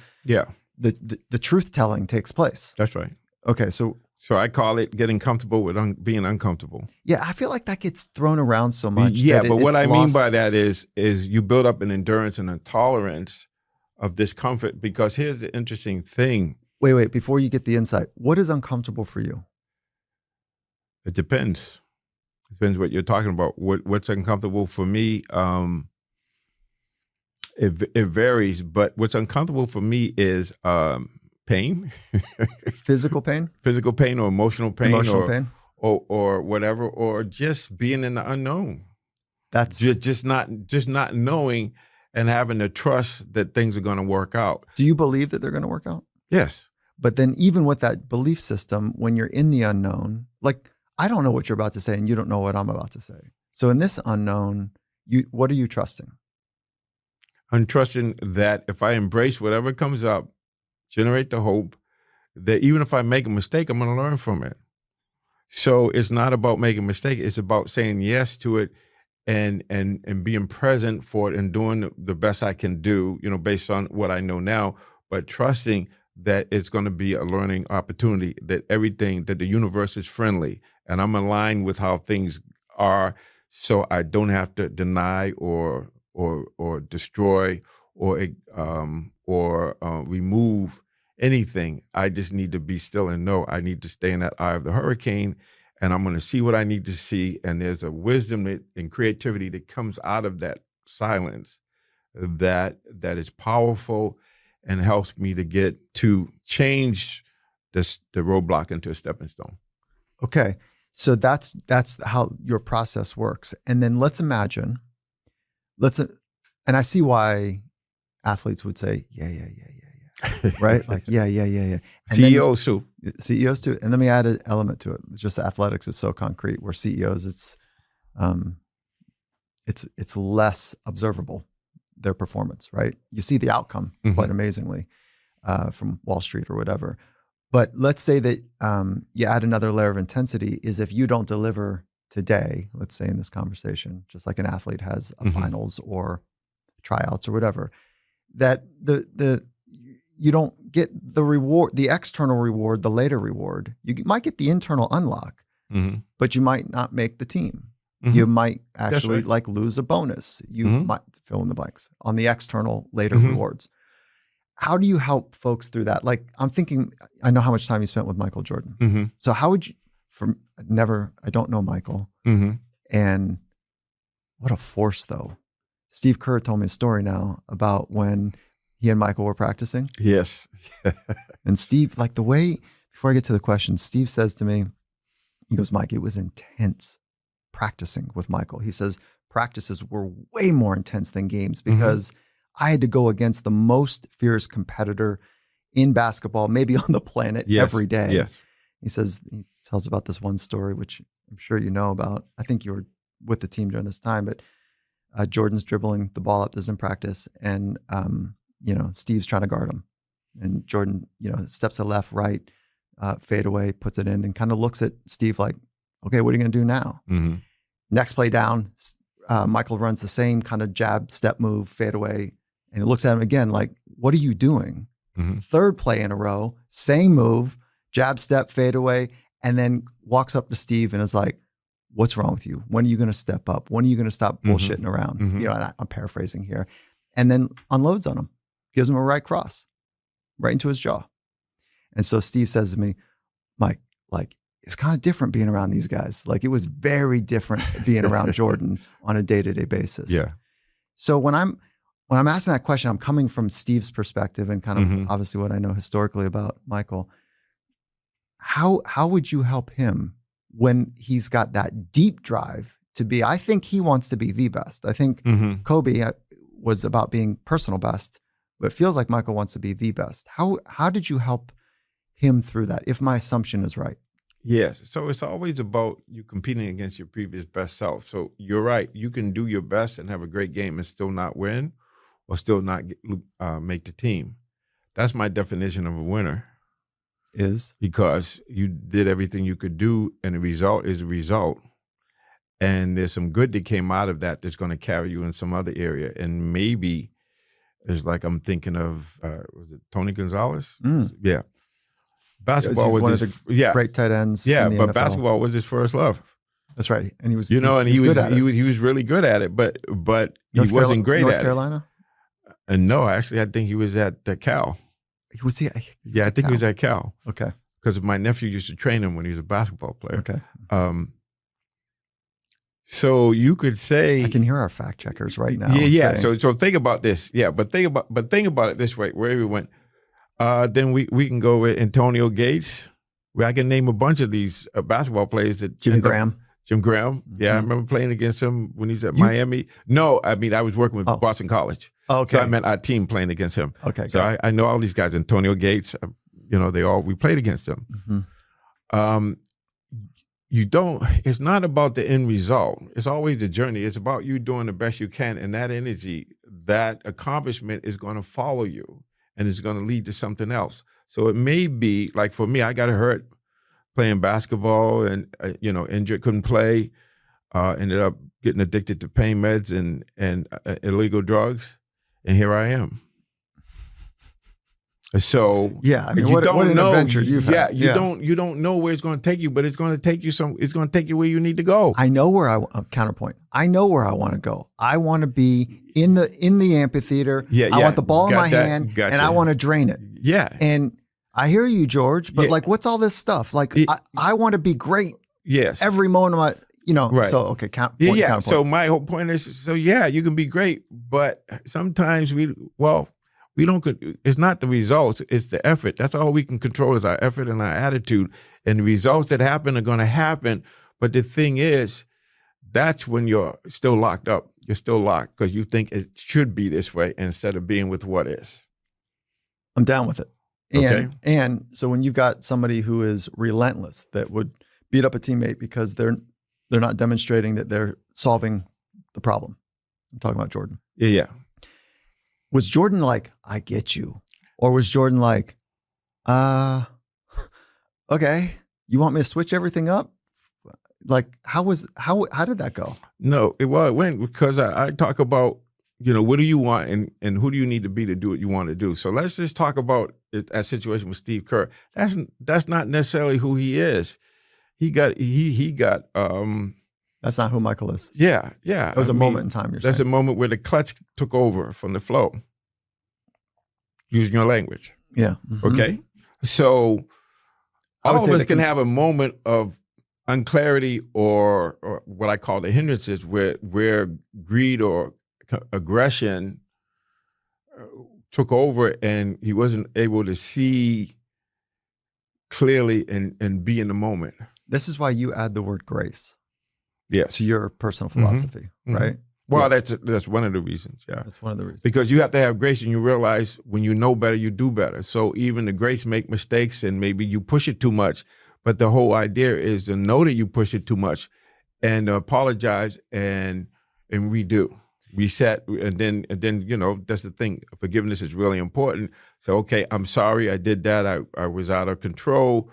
truth telling takes place. That's right. Okay. So I call it getting comfortable with being uncomfortable. Yeah. I feel like that gets thrown around so much. Yeah. But what I mean by that is you build up an endurance and a tolerance of discomfort, because here's the interesting thing. Wait, before you get the insight, what is uncomfortable for you? It depends. It depends what you're talking about. What's uncomfortable for me, it varies, but what's uncomfortable for me is pain. Physical pain? Physical pain or emotional pain. Pain? Or whatever, or just being in the unknown. That's just not knowing and having the trust that things are going to work out. Do you believe that they're going to work out? Yes. But then even with that belief system, when you're in the unknown, like I don't know what you're about to say and you don't know what I'm about to say. So in this unknown, what are you trusting? I'm trusting that if I embrace whatever comes up, generate the hope that even if I make a mistake, I'm going to learn from it. So it's not about making a mistake. It's about saying yes to it and being present for it and doing the best I can do, based on what I know now, but trusting that it's going to be a learning opportunity, that the universe is friendly and I'm aligned with how things are, so I don't have to deny or destroy or remove anything. I just need to be still and know I need to stay in that eye of the hurricane, and I'm going to see what I need to see. And there's a wisdom and creativity that comes out of that silence that is powerful and helps me to change the roadblock into a stepping stone. Okay. So that's how your process works. And then let's imagine, and I see why athletes would say, yeah. Right? Like, yeah. And CEOs too. CEOs too. And let me add an element to it. It's just athletics is so concrete, where CEOs, it's less observable, their performance, right? You see the outcome quite amazingly from Wall Street or whatever. But let's say that you add another layer of intensity is if you don't deliver today, let's say in this conversation, just like an athlete has a finals or tryouts or whatever, that you don't get the reward, the external reward, the later reward. You might get the internal unlock, but you might not make the team. You might actually lose a bonus. You might fill in the blanks on the external later rewards. How do you help folks through that? Like I'm thinking, I know how much time you spent with Michael Jordan. So how would you, I don't know Michael. And what a force though. Steve Kerr told me a story now about when he and Michael were practicing. Yes. And Steve, like the way, before I get to the question, Steve says to me, he goes, Mike, it was intense practicing with Michael. He says practices were way more intense than games because I had to go against the most fierce competitor in basketball, maybe on the planet every day. Yes. He says, he tells about this one story, which I'm sure you know about. I think you were with the team during this time, but Jordan's dribbling the ball up, this is in practice, and Steve's trying to guard him. And Jordan, steps to left, right, fade away, puts it in, and kind of looks at Steve like, okay, what are you going to do now? Next play down, Michael runs the same kind of jab, step move, fade away, and he looks at him again like, what are you doing? Third play in a row, same move, jab, step, fade away, and then walks up to Steve and is like, what's wrong with you? When are you going to step up? When are you going to stop bullshitting around? You know, and I'm paraphrasing here. And then unloads on him, gives him a right cross, right into his jaw. And so Steve says to me, Mike, like, it's kind of different being around these guys. Like, it was very different being around Jordan on a day-to-day basis. Yeah. So when I'm asking that question, I'm coming from Steve's perspective and kind of obviously what I know historically about Michael. How would you help him when he's got that deep drive to be? I think he wants to be the best. I think Kobe was about being personal best, but it feels like Michael wants to be the best. How did you help him through that, if my assumption is right? Yes. So it's always about you competing against your previous best self. So you're right. You can do your best and have a great game and still not win or still not make the team. That's my definition of a winner. Is because you did everything you could do and the result is a result. And there's some good that came out of that that's going to carry you in some other area. And maybe it's like I'm thinking of, was it Tony Gonzalez? Yeah. Basketball was one of the great tight ends. Yeah, in the but NFL. Basketball was his first love. That's right, and he was, he was good at it. He was really good at it, but he wasn't great North at Carolina? it. And no, actually, I think he was at the Cal. Was he? Yeah, I think he was at Cal. Okay, because my nephew used to train him when he was a basketball player. Okay, so you could say I can hear our fact checkers right now. Yeah. So think about this. Yeah, but think about it this way. Where we went, then we can go with Antonio Gates. Where I can name a bunch of these basketball players that Jim Graham. Yeah, I remember playing against him when he was at Miami. No, I mean I was working with Boston College. Okay, so I meant our team playing against him. Okay, so I know all these guys. Antonio Gates. We played against him. It's not about the end result. It's always the journey. It's about you doing the best you can. And that energy, that accomplishment is going to follow you and it's going to lead to something else. So it may be like for me, I got hurt playing basketball and, injured, couldn't play, ended up getting addicted to pain meds and illegal drugs. And here I am. So yeah, I mean, what an adventure you've had. You don't know where it's going to take you, but it's going to take you it's going to take you where you need to go. I know where counterpoint. I know where I want to go. I want to be in the amphitheater. I want the ball in my hand and I want to drain it. Yeah. And I hear you, George, but like, what's all this stuff? Like, I want to be great. Yes. Every moment of my, right. So, okay. Counterpoint. So my whole point is, you can be great, but sometimes we don't, it's not the results, it's the effort. That's all we can control is our effort and our attitude. And the results that happen are going to happen. But the thing is, that's when you're still locked up. You're still locked because you think it should be this way instead of being with what is. I'm down with it. And so when you've got somebody who is relentless that would beat up a teammate because they're not demonstrating that they're solving the problem. I'm talking about Jordan. Yeah. Was Jordan like, I get you? Or was Jordan like, okay, you want me to switch everything up? Like, how did that go? No, it went because I talk about, what do you want and who do you need to be to do what you want to do? So let's just talk about that situation with Steve Kerr. That's not necessarily who he is. He got that's not who Michael is. Yeah. It was a moment in time. That's a moment where the clutch took over from the flow. Using your language. Yeah. Okay. So all of us can have a moment of unclarity or what I call the hindrances where greed or aggression took over and he wasn't able to see clearly and be in the moment. This is why you add the word grace. Yes. To your personal philosophy, right? Well, that's one of the reasons, yeah. That's one of the reasons. Because you have to have grace and you realize when you know better, you do better. So even the grace make mistakes and maybe you push it too much, but the whole idea is to know that you push it too much and apologize and redo, reset. And then, that's the thing. Forgiveness is really important. So, okay, I'm sorry I did that. I was out of control,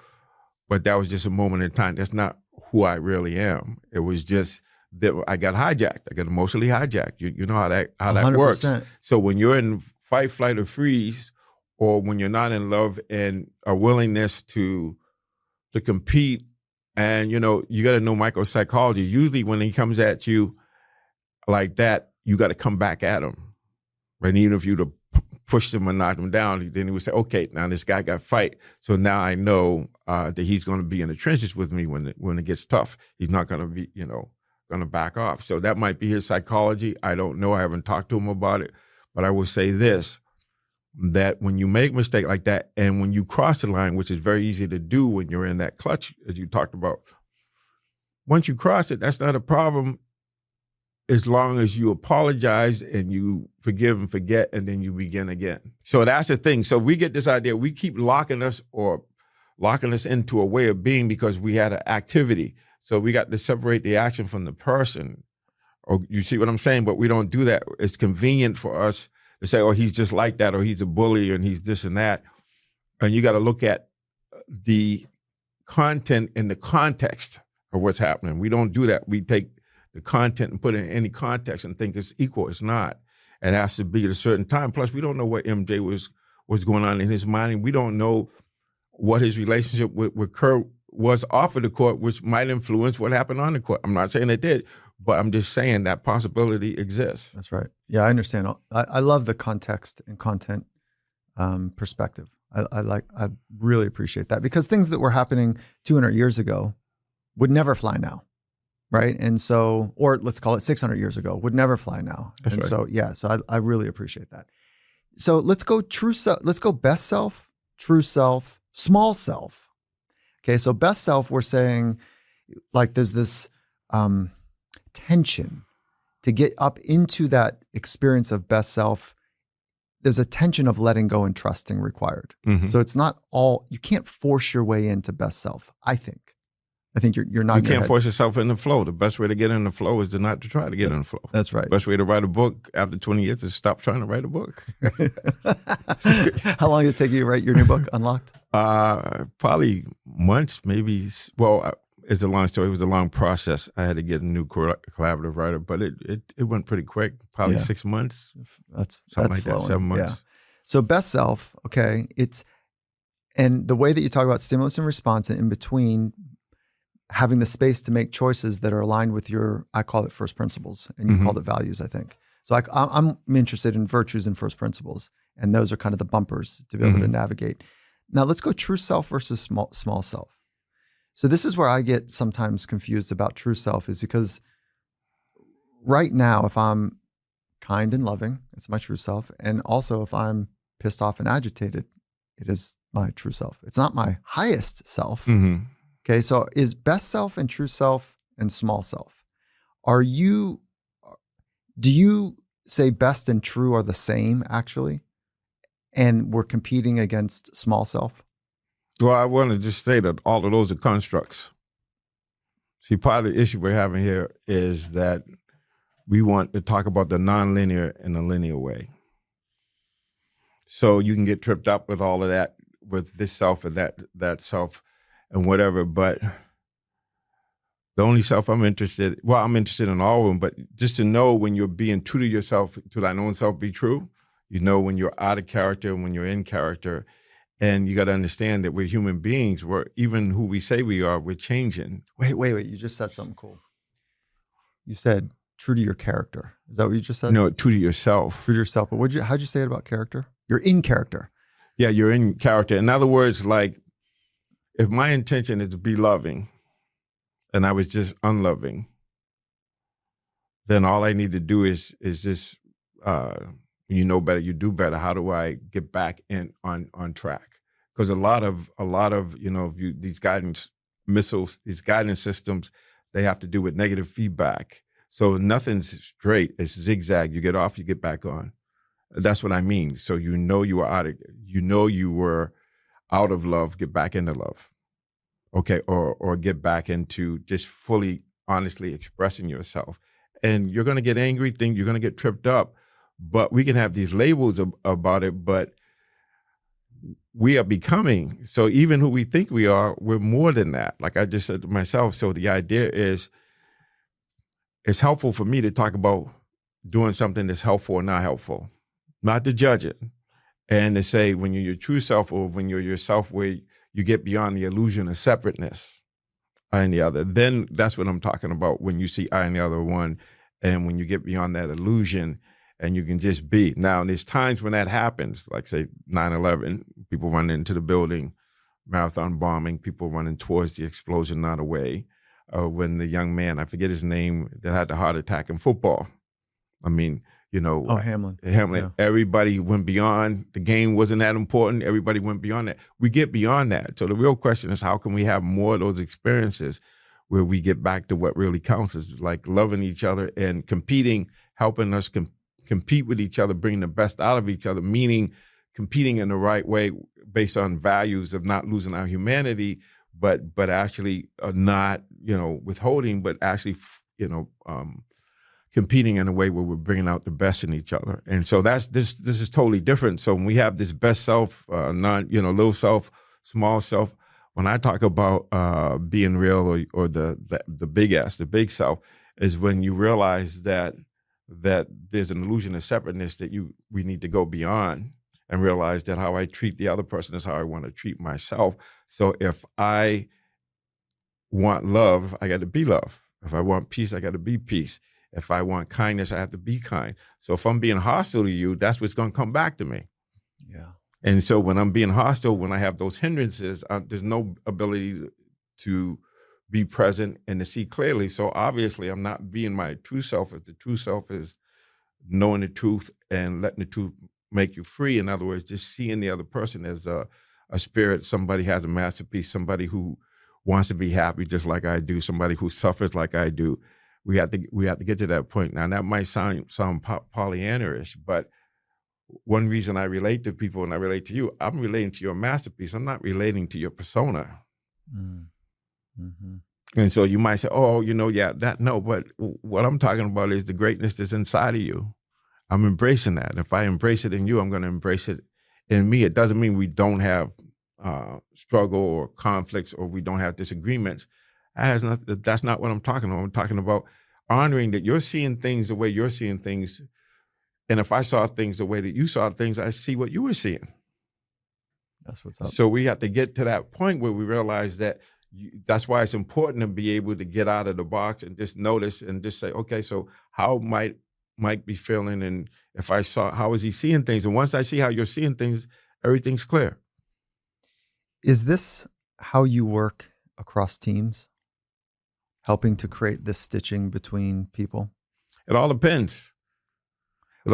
but that was just a moment in time. That's not who I really am. It was just that I got hijacked. I got emotionally hijacked. You know how that 100%. Works. So when you're in fight, flight, or freeze, or when you're not in love and a willingness to compete And, you got to know micropsychology. Usually when he comes at you like that, you got to come back at him. Right? And even if you'd push him and knock him down, then he would say, okay, now this guy got fight. So now I know that he's going to be in the trenches with me when it gets tough. He's not going to be, going to back off. So that might be his psychology. I don't know. I haven't talked to him about it. But I will say this, that when you make a mistake like that, and when you cross the line, which is very easy to do when you're in that clutch, as you talked about, once you cross it, that's not a problem as long as you apologize and you forgive and forget, and then you begin again. So that's the thing. So we get this idea, we keep locking us into a way of being because we had an activity. So we got to separate the action from the person. Or you see what I'm saying? But we don't do that. It's convenient for us to say, oh, he's just like that, or he's a bully, and he's this and that. And you got to look at the content in the context of what's happening. We don't do that. We take the content and put it in any context and think it's equal. It's not. It has to be at a certain time. Plus, we don't know what MJ was going on in his mind. And we don't know what his relationship with Kurt was off of the court, which might influence what happened on the court. I'm not saying it did, but I'm just saying that possibility exists. That's right. Yeah, I understand. I love the context and content perspective. I really appreciate that, because things that were happening 200 years ago would never fly now. Right. And so, or let's call it 600 years ago, would never fly now. That's and right. so, yeah, so I really appreciate that. So let's go true self. Let's go best self, true self, small self. Okay. So best self, we're saying like there's this tension to get up into that experience of best self. There's a tension of letting go and trusting required. Mm-hmm. So it's not all, you can't force your way into best self, I think. I think you're not. You can't force yourself in the flow. The best way to get in the flow is to not to try to get in the flow. That's right. The best way to write a book after 20 years is stop trying to write a book. How long did it take you to write your new book, Unlocked? Probably months, maybe. Well, it's a long story. It was a long process. I had to get a new collaborative writer, but it went pretty quick. Probably 6 months. That's something like flowing. that. 7 months. Yeah. So best self. Okay, and the way that you talk about stimulus and response, and in between, having the space to make choices that are aligned with your, I call it first principles, and you called it values, I think. So I'm interested in virtues and first principles, and those are kind of the bumpers to be able to navigate. Now let's go true self versus small self. So this is where I get sometimes confused about true self, is because right now, if I'm kind and loving, it's my true self. And also if I'm pissed off and agitated, it is my true self. It's not my highest self. Mm-hmm. Okay, so is best self and true self and small self? Do you say best and true are the same actually? And we're competing against small self? Well, I want to just say that all of those are constructs. See, part of the issue we're having here is that we want to talk about the nonlinear in a linear way. So you can get tripped up with all of that, with this self and that self, and whatever, but the only self I'm interested in all of them, but just to know when you're being true to yourself, to thine own self be true, you know when you're out of character and when you're in character, and you got to understand that we're human beings, even who we say we are, we're changing. Wait, you just said something cool. You said true to your character. Is that what you just said? No, true to yourself. True to yourself, but how'd you say it about character? You're in character. Yeah, you're in character. In other words, like, if my intention is to be loving and I was just unloving, then all I need to do is just, you know better, you do better. How do I get back on track? Because a lot of these guidance missiles, these guidance systems, they have to do with negative feedback. So nothing's straight. It's zigzag. You get off, you get back on. That's what I mean. So you were out of love, get back into love. Okay, or get back into just fully, honestly expressing yourself. And you're going to get angry, you're going to get tripped up, but we can have these labels about it, but we are becoming. So even who we think we are, we're more than that. Like I just said to myself, so the idea is, it's helpful for me to talk about doing something that's helpful or not helpful, not to judge it. And to say when you're your true self, or when you're yourself where you get beyond the illusion of separateness. I and the other. Then that's what I'm talking about when you see I and the other one, and when you get beyond that illusion and you can just be. Now, there's times when that happens, like say 9/11, people run into the building, marathon bombing, people running towards the explosion, not away. When the young man, I forget his name, that had the heart attack in football. I mean, Hamlin. Hamlin. Yeah. Everybody went beyond. The game wasn't that important. Everybody went beyond that. We get beyond that. So the real question is, how can we have more of those experiences where we get back to what really counts, is like loving each other and competing, helping us compete with each other, bring the best out of each other, meaning competing in the right way based on values of not losing our humanity, but actually not, withholding, but actually, competing in a way where we're bringing out the best in each other. And so this is totally different. So when we have this best self, little self, small self, when I talk about being real or the big S, the big self, is when you realize that there's an illusion of separateness that we need to go beyond and realize that how I treat the other person is how I want to treat myself. So if I want love, I got to be love. If I want peace, I got to be peace. If I want kindness, I have to be kind. So if I'm being hostile to you, that's what's going to come back to me. Yeah. And so when I'm being hostile, when I have those hindrances, there's no ability to be present and to see clearly. So obviously, I'm not being my true self. If the true self is knowing the truth and letting the truth make you free, in other words, just seeing the other person as a spirit, somebody has a masterpiece, somebody who wants to be happy just like I do, somebody who suffers like I do. We have to get to that point. Now, that might sound Pollyanna-ish, but one reason I relate to people and I relate to you, I'm relating to your masterpiece. I'm not relating to your persona. Mm-hmm. And so you might say, but what I'm talking about is the greatness that's inside of you. I'm embracing that. If I embrace it in you, I'm going to embrace it in me. It doesn't mean we don't have struggle or conflicts or we don't have disagreements. That's not what I'm talking about. I'm talking about honoring that you're seeing things the way you're seeing things. And if I saw things the way that you saw things, I see what you were seeing. That's what's up. So we have to get to that point where we realize that that's why it's important to be able to get out of the box and just notice and just say, okay, so how might Mike be feeling? And if I saw, how is he seeing things? And once I see how you're seeing things, everything's clear. Is this how you work across teams? Helping to create this stitching between people? It all depends. It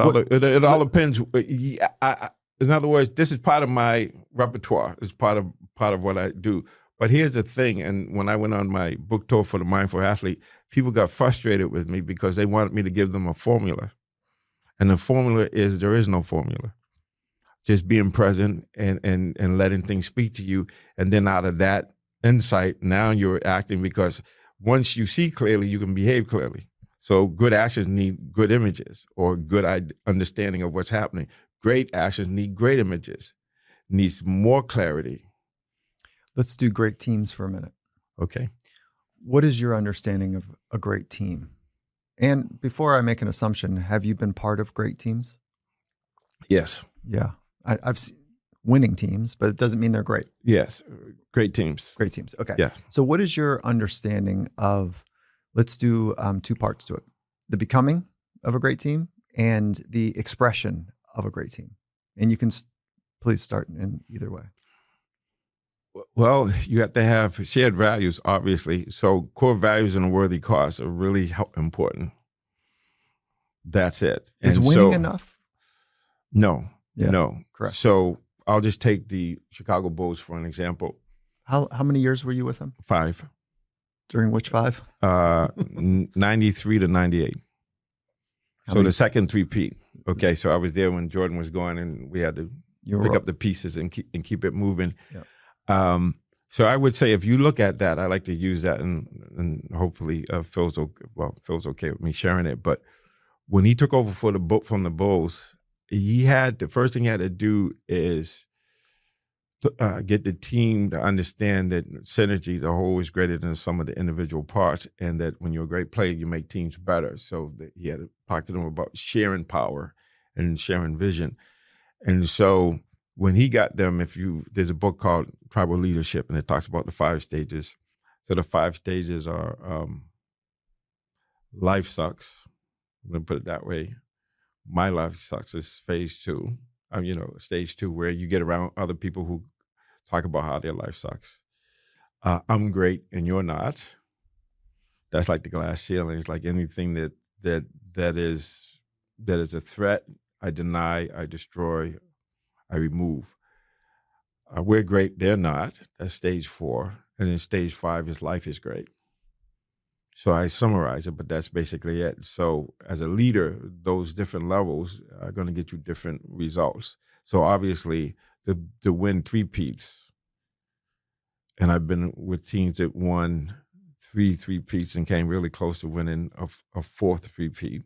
all depends. In other words, this is part of my repertoire. It's part of what I do. But here's the thing, and when I went on my book tour for the Mindful Athlete, people got frustrated with me because they wanted me to give them a formula. And the formula is there is no formula. Just being present and letting things speak to you. And then out of that insight, now you're acting, because once you see clearly, you can behave clearly. So good actions need good images or good understanding of what's happening. Great actions need great images, needs more clarity. Let's do great teams for a minute. Okay. What is your understanding of a great team? And before I make an assumption, have you been part of great teams? Yes. Yeah. I've seen winning teams, but it doesn't mean they're great. Yes. Great teams. Great teams. Okay. Yeah. So what is your understanding of, let's do 2 parts to it, the becoming of a great team and the expression of a great team. And you can please start in either way. Well, you have to have shared values, obviously. So core values and a worthy cause are really Is important. That's it. winning enough? No. Yeah, no. Correct. So I'll just take the Chicago Bulls for an example. How many years were you with them? 5. During which 5? 93 to 98. The second three-peat. Okay, so I was there when Jordan was going, and we had to pick up the pieces and keep it moving. Yeah. So I would say if you look at that, I like to use that, and hopefully Phil's okay with me sharing it. But when he took over from the Bulls, the first thing he had to do is get the team to understand that synergy, the whole, is greater than the sum of the individual parts, and that when you're a great player, you make teams better. So he had to talk to them about sharing power and sharing vision. And so when he got them, there's a book called Tribal Leadership, and it talks about the 5 stages. So the 5 stages are life sucks. I'm going to put it that way. My life sucks is phase 2. Stage 2, where you get around other people who talk about how their life sucks. I'm great and you're not. That's like the glass ceiling. It's like anything that is a threat, I deny, I destroy, I remove. We're great, they're not. That's stage 4. And then stage 5 is life is great. So I summarize it, but that's basically it. So as a leader, those different levels are going to get you different results. So obviously, to win 3-peats, and I've been with teams that won 3-peats and came really close to winning a 4th 3-peat.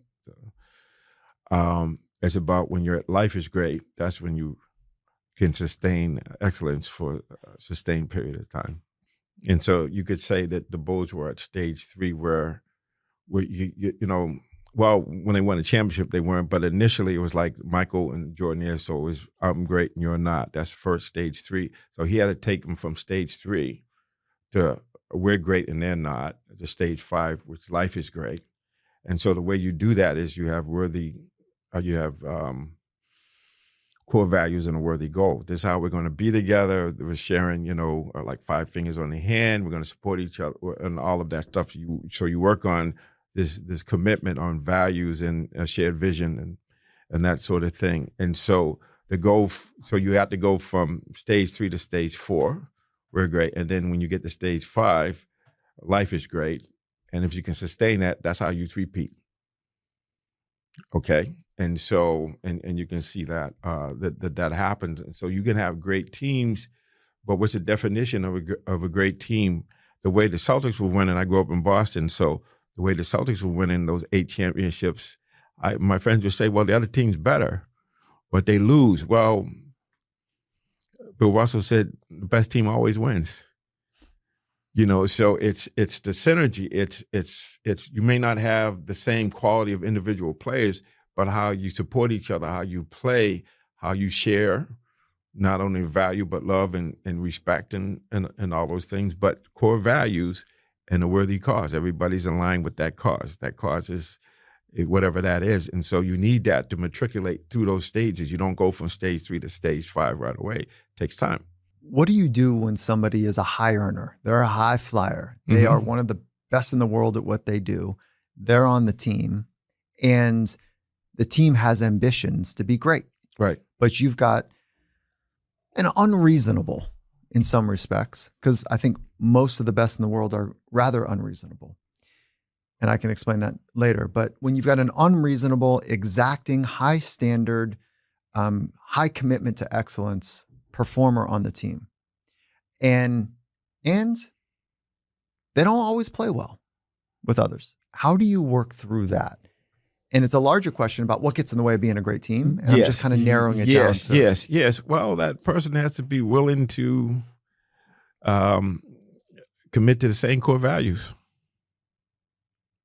It's about when your life is great, that's when you can sustain excellence for a sustained period of time. And so you could say that the Bulls were at stage 3 where when they won a championship, they weren't. But initially, it was like Michael and Jordan. So it was, I'm great and you're not. That's first stage 3. So he had to take them from stage 3 to we're great and they're not, to stage 5, which life is great. And so the way you do that is you have core values and a worthy goal. This is how we're going to be together. We're sharing, like 5 fingers on the hand. We're going to support each other and all of that stuff. So you work on this commitment on values and a shared vision and that sort of thing. And so so you have to go from stage 3 to stage 4. We're great. And then when you get to stage 5, life is great. And if you can sustain that, that's how you 3-peat. Okay. And so, and you can see that that happens. And so you can have great teams, but what's the definition of a great team? The way the Celtics were winning, I grew up in Boston, so the way the Celtics were winning those 8 championships, my friends would say, well, the other team's better, but they lose. Well, Bill Russell said the best team always wins. So it's the synergy. It's you may not have the same quality of individual players, but how you support each other, how you play, how you share, not only value, but love and respect and all those things, but core values and a worthy cause. Everybody's in line with that cause. That cause is whatever that is. And so you need that to matriculate through those stages. You don't go from stage 3 to stage 5 right away. It takes time. What do you do when somebody is a high earner? They're a high flyer. They are one of the best in the world at what they do. They're on the team, and the team has ambitions to be great. Right. But you've got an unreasonable, in some respects, because I think most of the best in the world are rather unreasonable. And I can explain that later. But when you've got an unreasonable, exacting, high standard, high commitment to excellence performer on the team, and they don't always play well with others. How do you work through that? And it's a larger question about what gets in the way of being a great team. And I'm just kind of narrowing it down. Yes. Well, that person has to be willing to commit to the same core values.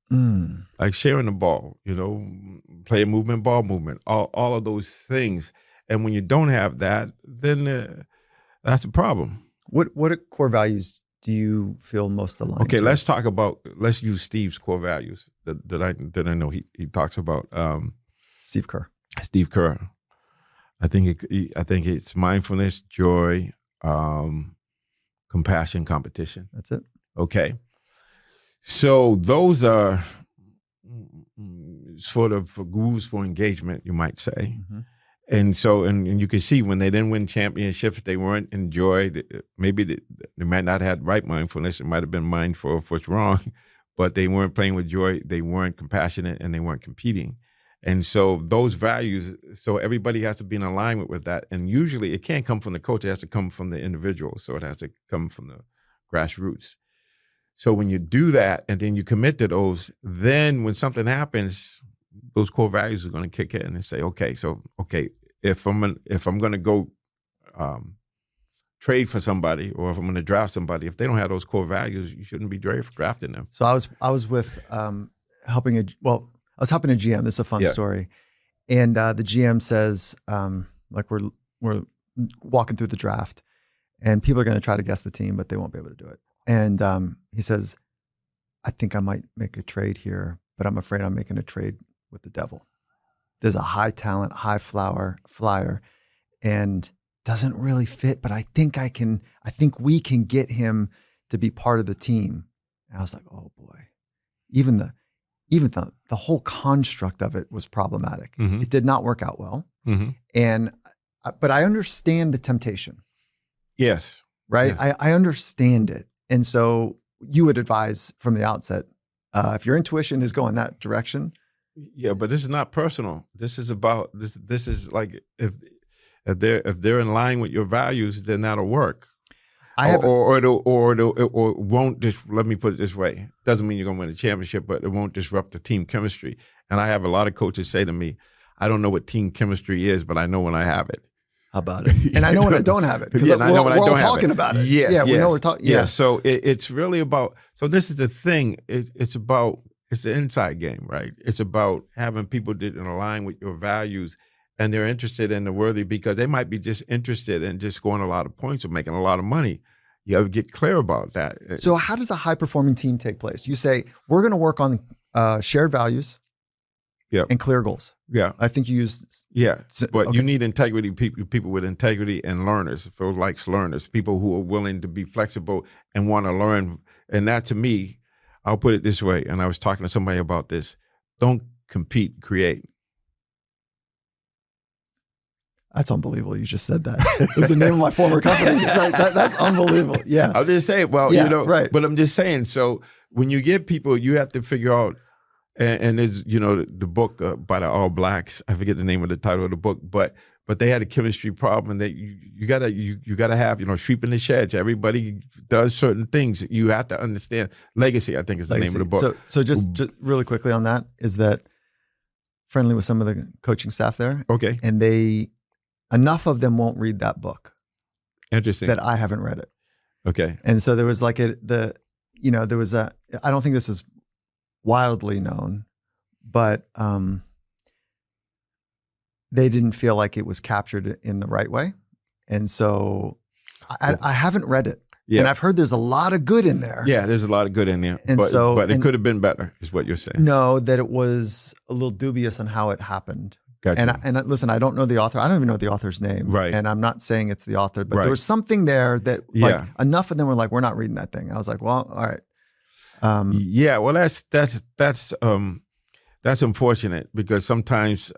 Like sharing the ball, play movement, ball movement, all of those things. And when you don't have that, then that's a problem. What core values do you feel most aligned Okay, to? let's use Steve's core values that I know he talks about. Steve Kerr. Steve Kerr. I think it's mindfulness, joy, compassion, competition. That's it. Okay. So those are sort of grooves for engagement, you might say. And so, and you can see when they didn't win championships, they weren't enjoyed. Maybe they might not have right mindfulness. It might have been mindful of what's wrong, but they weren't playing with joy. They weren't compassionate, and they weren't competing. And so those values, so everybody has to be in alignment with that. And usually it can't come from the coach. It has to come from the individual. So it has to come from the grassroots. So when you do that and then you commit to those, then when something happens, those core values are going to kick in and say, okay, if I'm going to go trade for somebody, or if I'm going to draft somebody, if they don't have those core values, you shouldn't be drafting them. So I was with helping a GM. This is a fun story, and the GM says, like we're walking through the draft, and people are going to try to guess the team, but they won't be able to do it. And he says, I think I might make a trade here, but I'm afraid I'm making a trade with the devil. There's a high talent, high flyer, and doesn't really fit, but I think we can get him to be part of the team. And I was like, oh boy, even the whole construct of it was problematic. Mm-hmm. It did not work out well. Mm-hmm. But I understand the temptation. Yes. Right. Yes. I understand it. And so you would advise from the outset, if your intuition is going that direction. Yeah, but this is not personal. This is about this. This is like if they're in line with your values, then that'll work. Or won't just, let me put it this way. Doesn't mean you're going to win a championship, but it won't disrupt the team chemistry. And I have a lot of coaches say to me, I don't know what team chemistry is, but I know when I have it. How about it? And I know when I don't have it. Because we're all talking about it. Yes, yeah, we know we're talking. Yeah. So it's really about, so this is the thing. It's the inside game, right? It's about having people that align with your values and they're interested in the worthy, because they might be just interested in just scoring a lot of points or making a lot of money. You have to get clear about that. So how does a high-performing team take place? You say, we're going to work on shared values and clear goals. Yeah. I think you used... Yeah, but you need integrity, people with integrity and learners, Phil likes learners, people who are willing to be flexible and want to learn. And that, to me, I'll put it this way, and I was talking to somebody about this, don't compete, create. That's unbelievable. You just said that. It was the name of my former company. That's unbelievable. Yeah. I'll just say, well, right. But I'm just saying, so when you get people, you have to figure out, and there's, the book by the All Blacks, I forget the name of the title of the book, but they had a chemistry problem, and that you gotta have, sweeping the sheds. Everybody does certain things. You have to understand. Legacy, I think, is the name of the book. So just really quickly on that, is that friendly with some of the coaching staff there. Okay. And enough of them won't read that book. Interesting. That I haven't read it. Okay. And so there was like I don't think this is wildly known, but they didn't feel like it was captured in the right way. And so I haven't read it. Yeah. And I've heard there's a lot of good in there. Yeah, there's a lot of good in there. And but it could have been better, is what you're saying. No, that it was a little dubious on how it happened. Gotcha. And listen, I don't know the author. I don't even know the author's name. Right. And I'm not saying it's the author, but there was something there that enough of them were like, we're not reading that thing. I was like, well, all right. Yeah, well, that's unfortunate, because sometimes,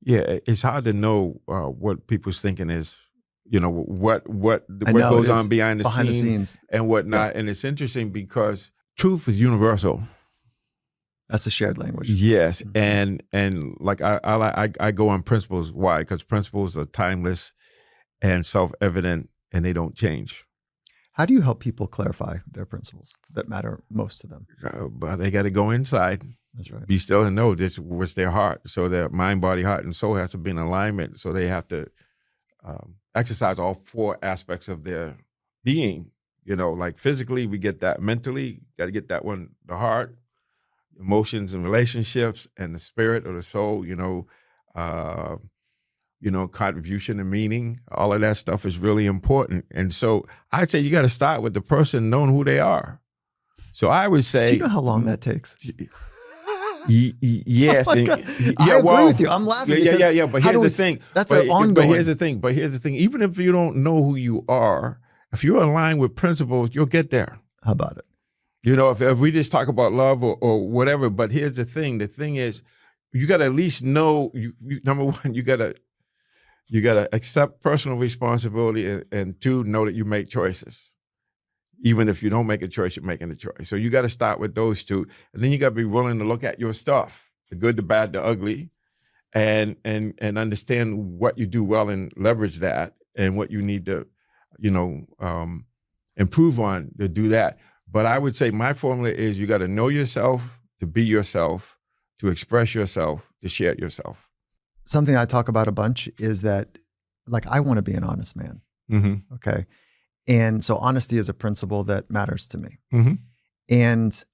it's hard to know what people's thinking is. What goes on behind the scenes and whatnot. Yeah. And it's interesting because truth is universal. That's a shared language. Yes, and like I go on principles. Why? Because principles are timeless and self-evident, and they don't change. How do you help people clarify their principles that matter most to them? But they got to go inside. That's right. Be still and know this was their heart. So their mind, body, heart, and soul has to be in alignment. So they have to exercise all four aspects of their being. Like physically, we get that. Mentally, got to get that one. The heart, emotions and relationships, and the spirit or the soul. Contribution and meaning. All of that stuff is really important. And so I'd say you got to start with the person knowing who they are. So I would say, do you know how long that takes? Yes. Oh I agree with you. I'm laughing. Yeah. But here's the thing. That's an ongoing. But here's the thing. Even if you don't know who you are, if you're aligned with principles, you'll get there. How about it? If we just talk about love or whatever, but here's the thing. The thing is, you got to at least know, number one, you got to accept personal responsibility, and two, know that you make choices. Even if you don't make a choice, you're making a choice. So you got to start with those two. And then you got to be willing to look at your stuff, the good, the bad, the ugly, and understand what you do well and leverage that, and what you need to, improve on to do that. But I would say my formula is you got to know yourself, to be yourself, to express yourself, to share yourself. Something I talk about a bunch is that, like, I want to be an honest man. Mm-hmm. Okay. And so honesty is a principle that matters to me. Mm-hmm. And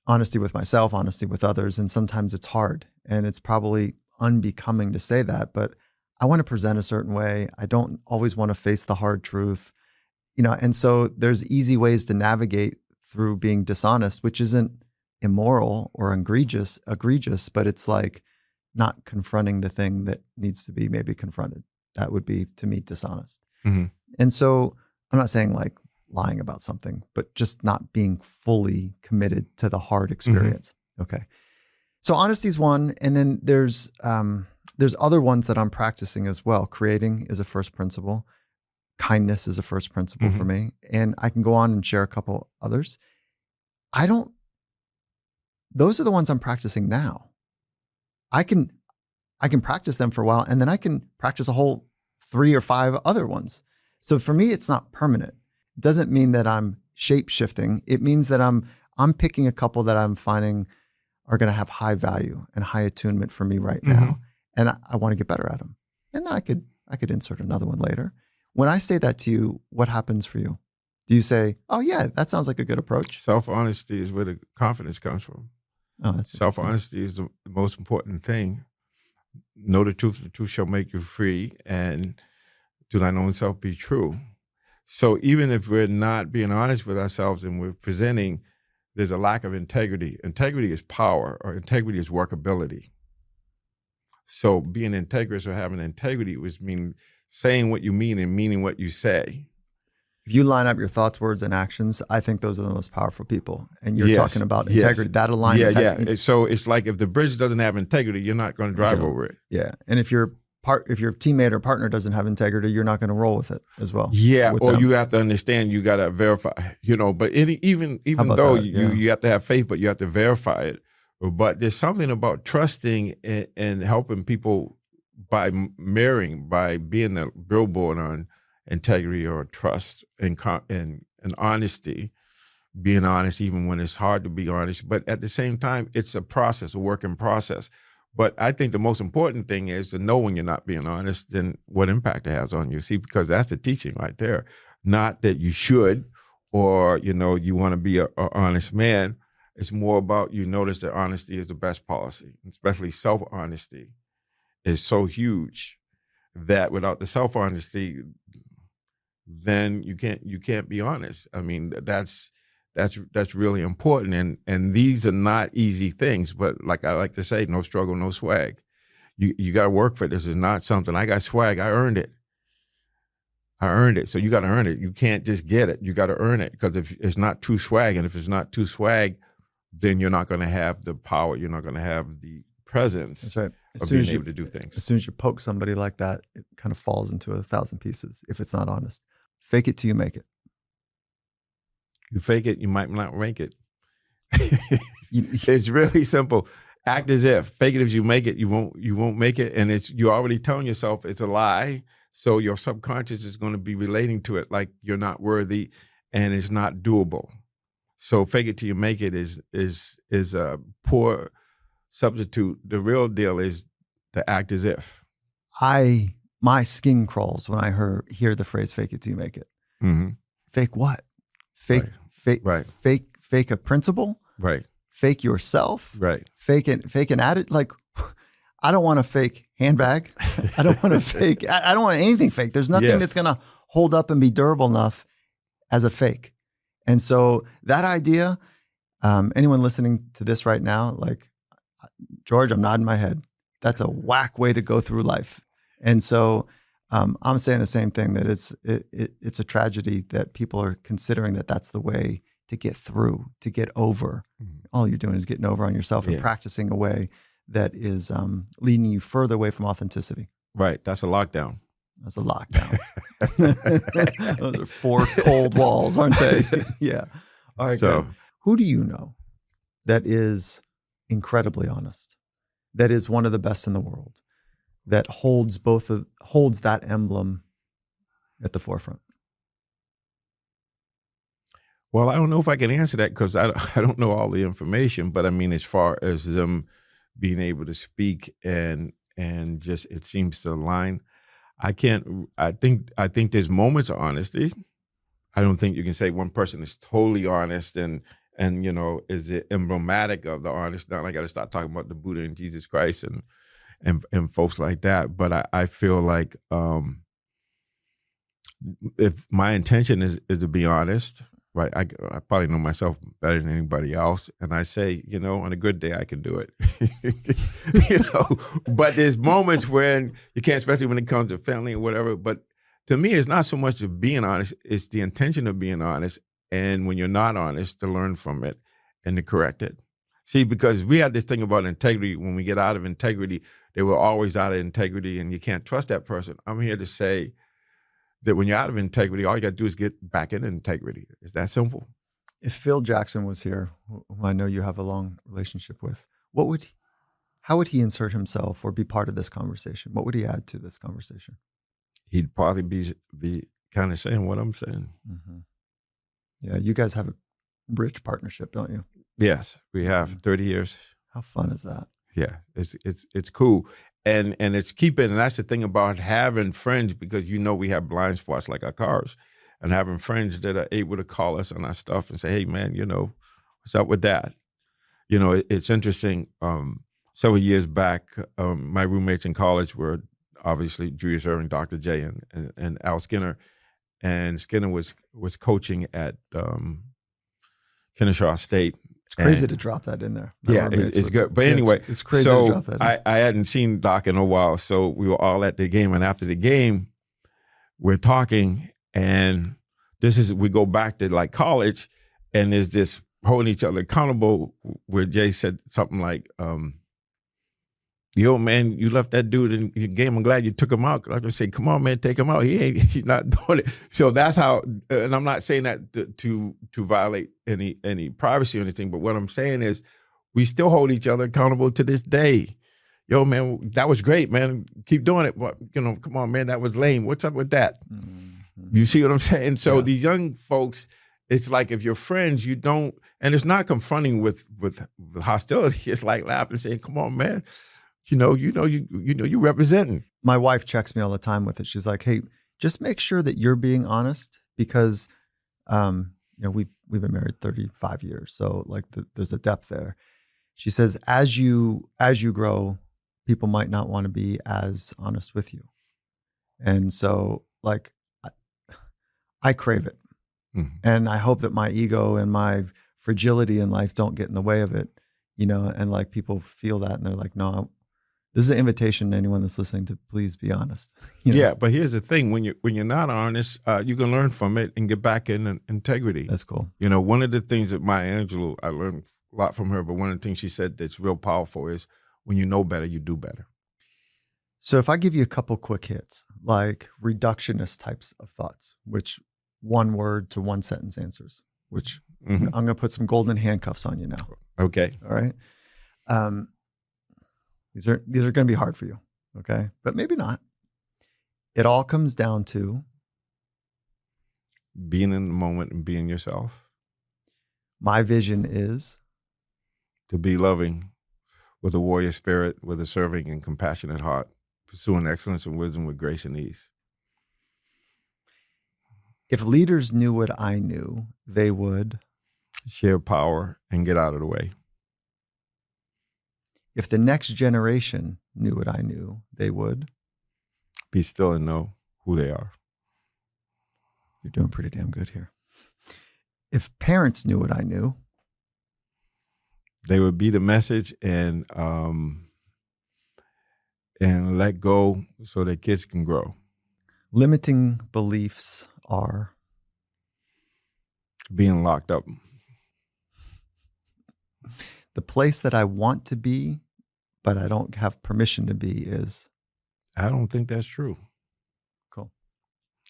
honesty with myself, honesty with others. And sometimes it's hard, and it's probably unbecoming to say that, but I want to present a certain way. I don't always want to face the hard truth. And so there's easy ways to navigate through being dishonest, which isn't immoral or egregious, but it's like not confronting the thing that needs to be maybe confronted. That would be, to me, dishonest. Mm-hmm. And so I'm not saying like lying about something, but just not being fully committed to the hard experience. Mm-hmm. Okay. So honesty is one. And then there's other ones that I'm practicing as well. Creating is a first principle. Kindness is a first principle for me. And I can go on and share a couple others. Those are the ones I'm practicing now. I can practice them for a while, and then I can practice a whole 3 or 5 other ones. So for me, it's not permanent. It doesn't mean that I'm shape shifting. It means that I'm picking a couple that I'm finding are going to have high value and high attunement for me right now. And I want to get better at them. And then I could insert another one later. When I say that to you, what happens for you? Do you say, oh yeah, that sounds like a good approach? Self-honesty is where the confidence comes from. Oh, that's self-honesty is the most important thing. Know the truth shall make you free, and do thine own self be true. So even if we're not being honest with ourselves and we're presenting, there's a lack of integrity. Integrity is power, or integrity is workability. So being integrous or having integrity would mean saying what you mean and meaning what you say. If you line up your thoughts, words, and actions, I think those are the most powerful people. And you're talking about integrity, that alignment. Yeah. So it's like if the bridge doesn't have integrity, you're not going to drive over it. Yeah. And if your teammate or partner doesn't have integrity, you're not going to roll with it as well. Yeah. Or you have to understand, you got to verify, but even though you have to have faith, but you have to verify it. But there's something about trusting and helping people by mirroring, by being the billboard on integrity or trust and honesty, being honest even when it's hard to be honest. But at the same time, it's a process, a work in process. But I think the most important thing is to know when you're not being honest and what impact it has on you. See, because that's the teaching right there. Not that you should or, you want to be an honest man. It's more about you notice that honesty is the best policy, especially self-honesty is so huge that without the self-honesty, then you can't be honest. I mean, that's really important. And these are not easy things, but like I like to say, no struggle, no swag. You got to work for it. This is not something, I got swag, I earned it. So you got to earn it. You can't just get it. You got to earn it, because if it's not true swag, and if it's not true swag, then you're not going to have the power. You're not going to have the presence. That's right. Of being able to do things. As soon as you poke somebody like that, it kind of falls into 1,000 pieces if it's not honest. Fake it till you make it. You fake it, you might not make it. It's really simple. Act as if. Fake it if you make it, you won't make it. And you're already telling yourself it's a lie. So your subconscious is going to be relating to it like you're not worthy and it's not doable. So fake it till you make it is a poor substitute. The real deal is to act as if. My skin crawls when I hear the phrase "fake it till you make it." Mm-hmm. Fake what? Fake a principle. Right. Fake yourself. Right. Fake an attitude. Like, I don't want a fake handbag. I don't want I don't want anything fake. There's nothing that's going to hold up and be durable enough as a fake. And so that idea, anyone listening to this right now, like, George, I'm nodding my head. That's a whack way to go through life. And so I'm saying the same thing, that it's a tragedy that people are considering that that's the way to get through, to get over. Mm-hmm. All you're doing is getting over on yourself and practicing a way that is leading you further away from authenticity. Right. That's a lockdown. That's a lockdown. Those are 4 cold walls, aren't they? Yeah. All right. So, who do you know that is incredibly honest, that is one of the best in the world, that holds that emblem at the forefront? Well, I don't know if I can answer that because I don't know all the information, but I mean, as far as them being able to speak and just, it seems to align. I think there's moments of honesty. I don't think you can say one person is totally honest and is it emblematic of the honest. Now I got to start talking about the Buddha and Jesus Christ and folks like that. But I feel like if my intention is to be honest, right? I probably know myself better than anybody else, and I say, on a good day I can do it. But there's moments when you can't, especially when it comes to family or whatever. But to me, it's not so much of being honest; it's the intention of being honest, and when you're not honest, to learn from it and to correct it. See, because we had this thing about integrity. When we get out of integrity, they were always out of integrity, and you can't trust that person. I'm here to say that when you're out of integrity, all you got to do is get back in integrity. It's that simple. If Phil Jackson was here, whom I know you have a long relationship with, how would he insert himself or be part of this conversation? What would he add to this conversation? He'd probably be kind of saying what I'm saying. Mm-hmm. Yeah, you guys have a rich partnership, don't you? Yes, we have 30 years. How fun is that? Yeah, it's cool. And it's keeping, and that's the thing about having friends, because we have blind spots like our cars, and having friends that are able to call us on our stuff and say, hey man, what's up with that? It's interesting. Several years back, my roommates in college were obviously Julius Erving, Dr. J, and Al Skinner. And Skinner was coaching at Kennesaw State. It's crazy to drop that in there. Yeah, it's good. But anyway, it's crazy to drop that in. I hadn't seen Doc in a while, so we were all at the game. And after the game, we're talking, and we go back to like college, and there's this holding each other accountable where Jay said something like, yo, man, you left that dude in your game. I'm glad you took him out. I just say, come on, man, take him out. He's not doing it. So that's how, and I'm not saying that to violate any privacy or anything, but what I'm saying is we still hold each other accountable to this day. Yo, man, that was great, man. Keep doing it. But, come on, man, that was lame. What's up with that? Mm-hmm. You see what I'm saying? So these young folks, it's like if you're friends, you don't, and it's not confronting with hostility. It's like laughing and saying, come on, man. You representing. My wife checks me all the time with it. She's like, hey, just make sure that you're being honest, because, we've been married 35 years. So like there's a depth there. She says, as you grow, people might not want to be as honest with you. And so like, I crave it. Mm-hmm. And I hope that my ego and my fragility in life don't get in the way of it, and like people feel that and they're like, no, this is an invitation to anyone that's listening to please be honest. Yeah, but here's the thing: when you're not honest, you can learn from it and get back in integrity. That's cool. One of the things that Maya Angelou, I learned a lot from her, but one of the things she said that's real powerful is when you know better, you do better. So if I give you a couple quick hits, like reductionist types of thoughts, which one word to one sentence answers, which I'm going to put some golden handcuffs on you now. Okay. All right. These are going to be hard for you. Okay. But maybe not. It all comes down to being in the moment and being yourself. My vision is to be loving with a warrior spirit, with a serving and compassionate heart, pursuing excellence and wisdom with grace and ease. If leaders knew what I knew, they would share power and get out of the way. If the next generation knew what I knew, they would be still and know who they are. You're doing pretty damn good here. If parents knew what I knew, they would be the message and let go so that kids can grow. Limiting beliefs are being locked up. The place that I want to be, but I don't have permission to be is? I don't think that's true. Cool.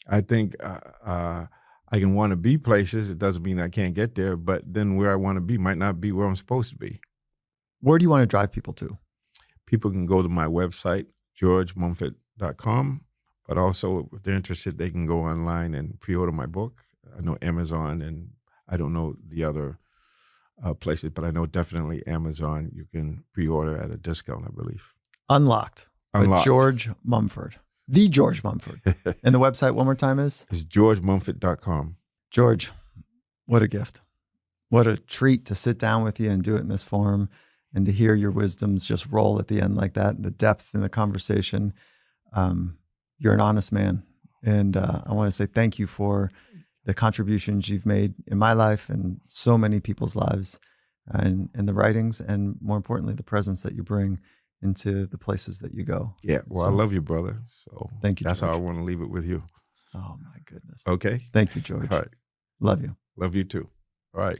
I think I can want to be places. It doesn't mean I can't get there, but then where I want to be might not be where I'm supposed to be. Where do you want to drive people to? People can go to my website, georgemumford.com, but also if they're interested, they can go online and pre-order my book. I know Amazon, and I don't know the other places, but I know definitely Amazon. You can pre-order at a discount, I believe. Unlocked. George Mumford. The George Mumford. And the website one more time is? It's georgemumford.com. George, what a gift. What a treat to sit down with you and do it in this forum and to hear your wisdoms just roll at the end like that, the depth in the conversation. You're an honest man, And I want to say thank you for the contributions you've made in my life and so many people's lives, and the writings, and more importantly, the presence that you bring into the places that you go. Yeah. Well, So, I love you, brother. So thank you, that's George. how I want to leave it with you. Oh my goodness. Okay. Thank you, George. All right. Love you. Love you too. All right.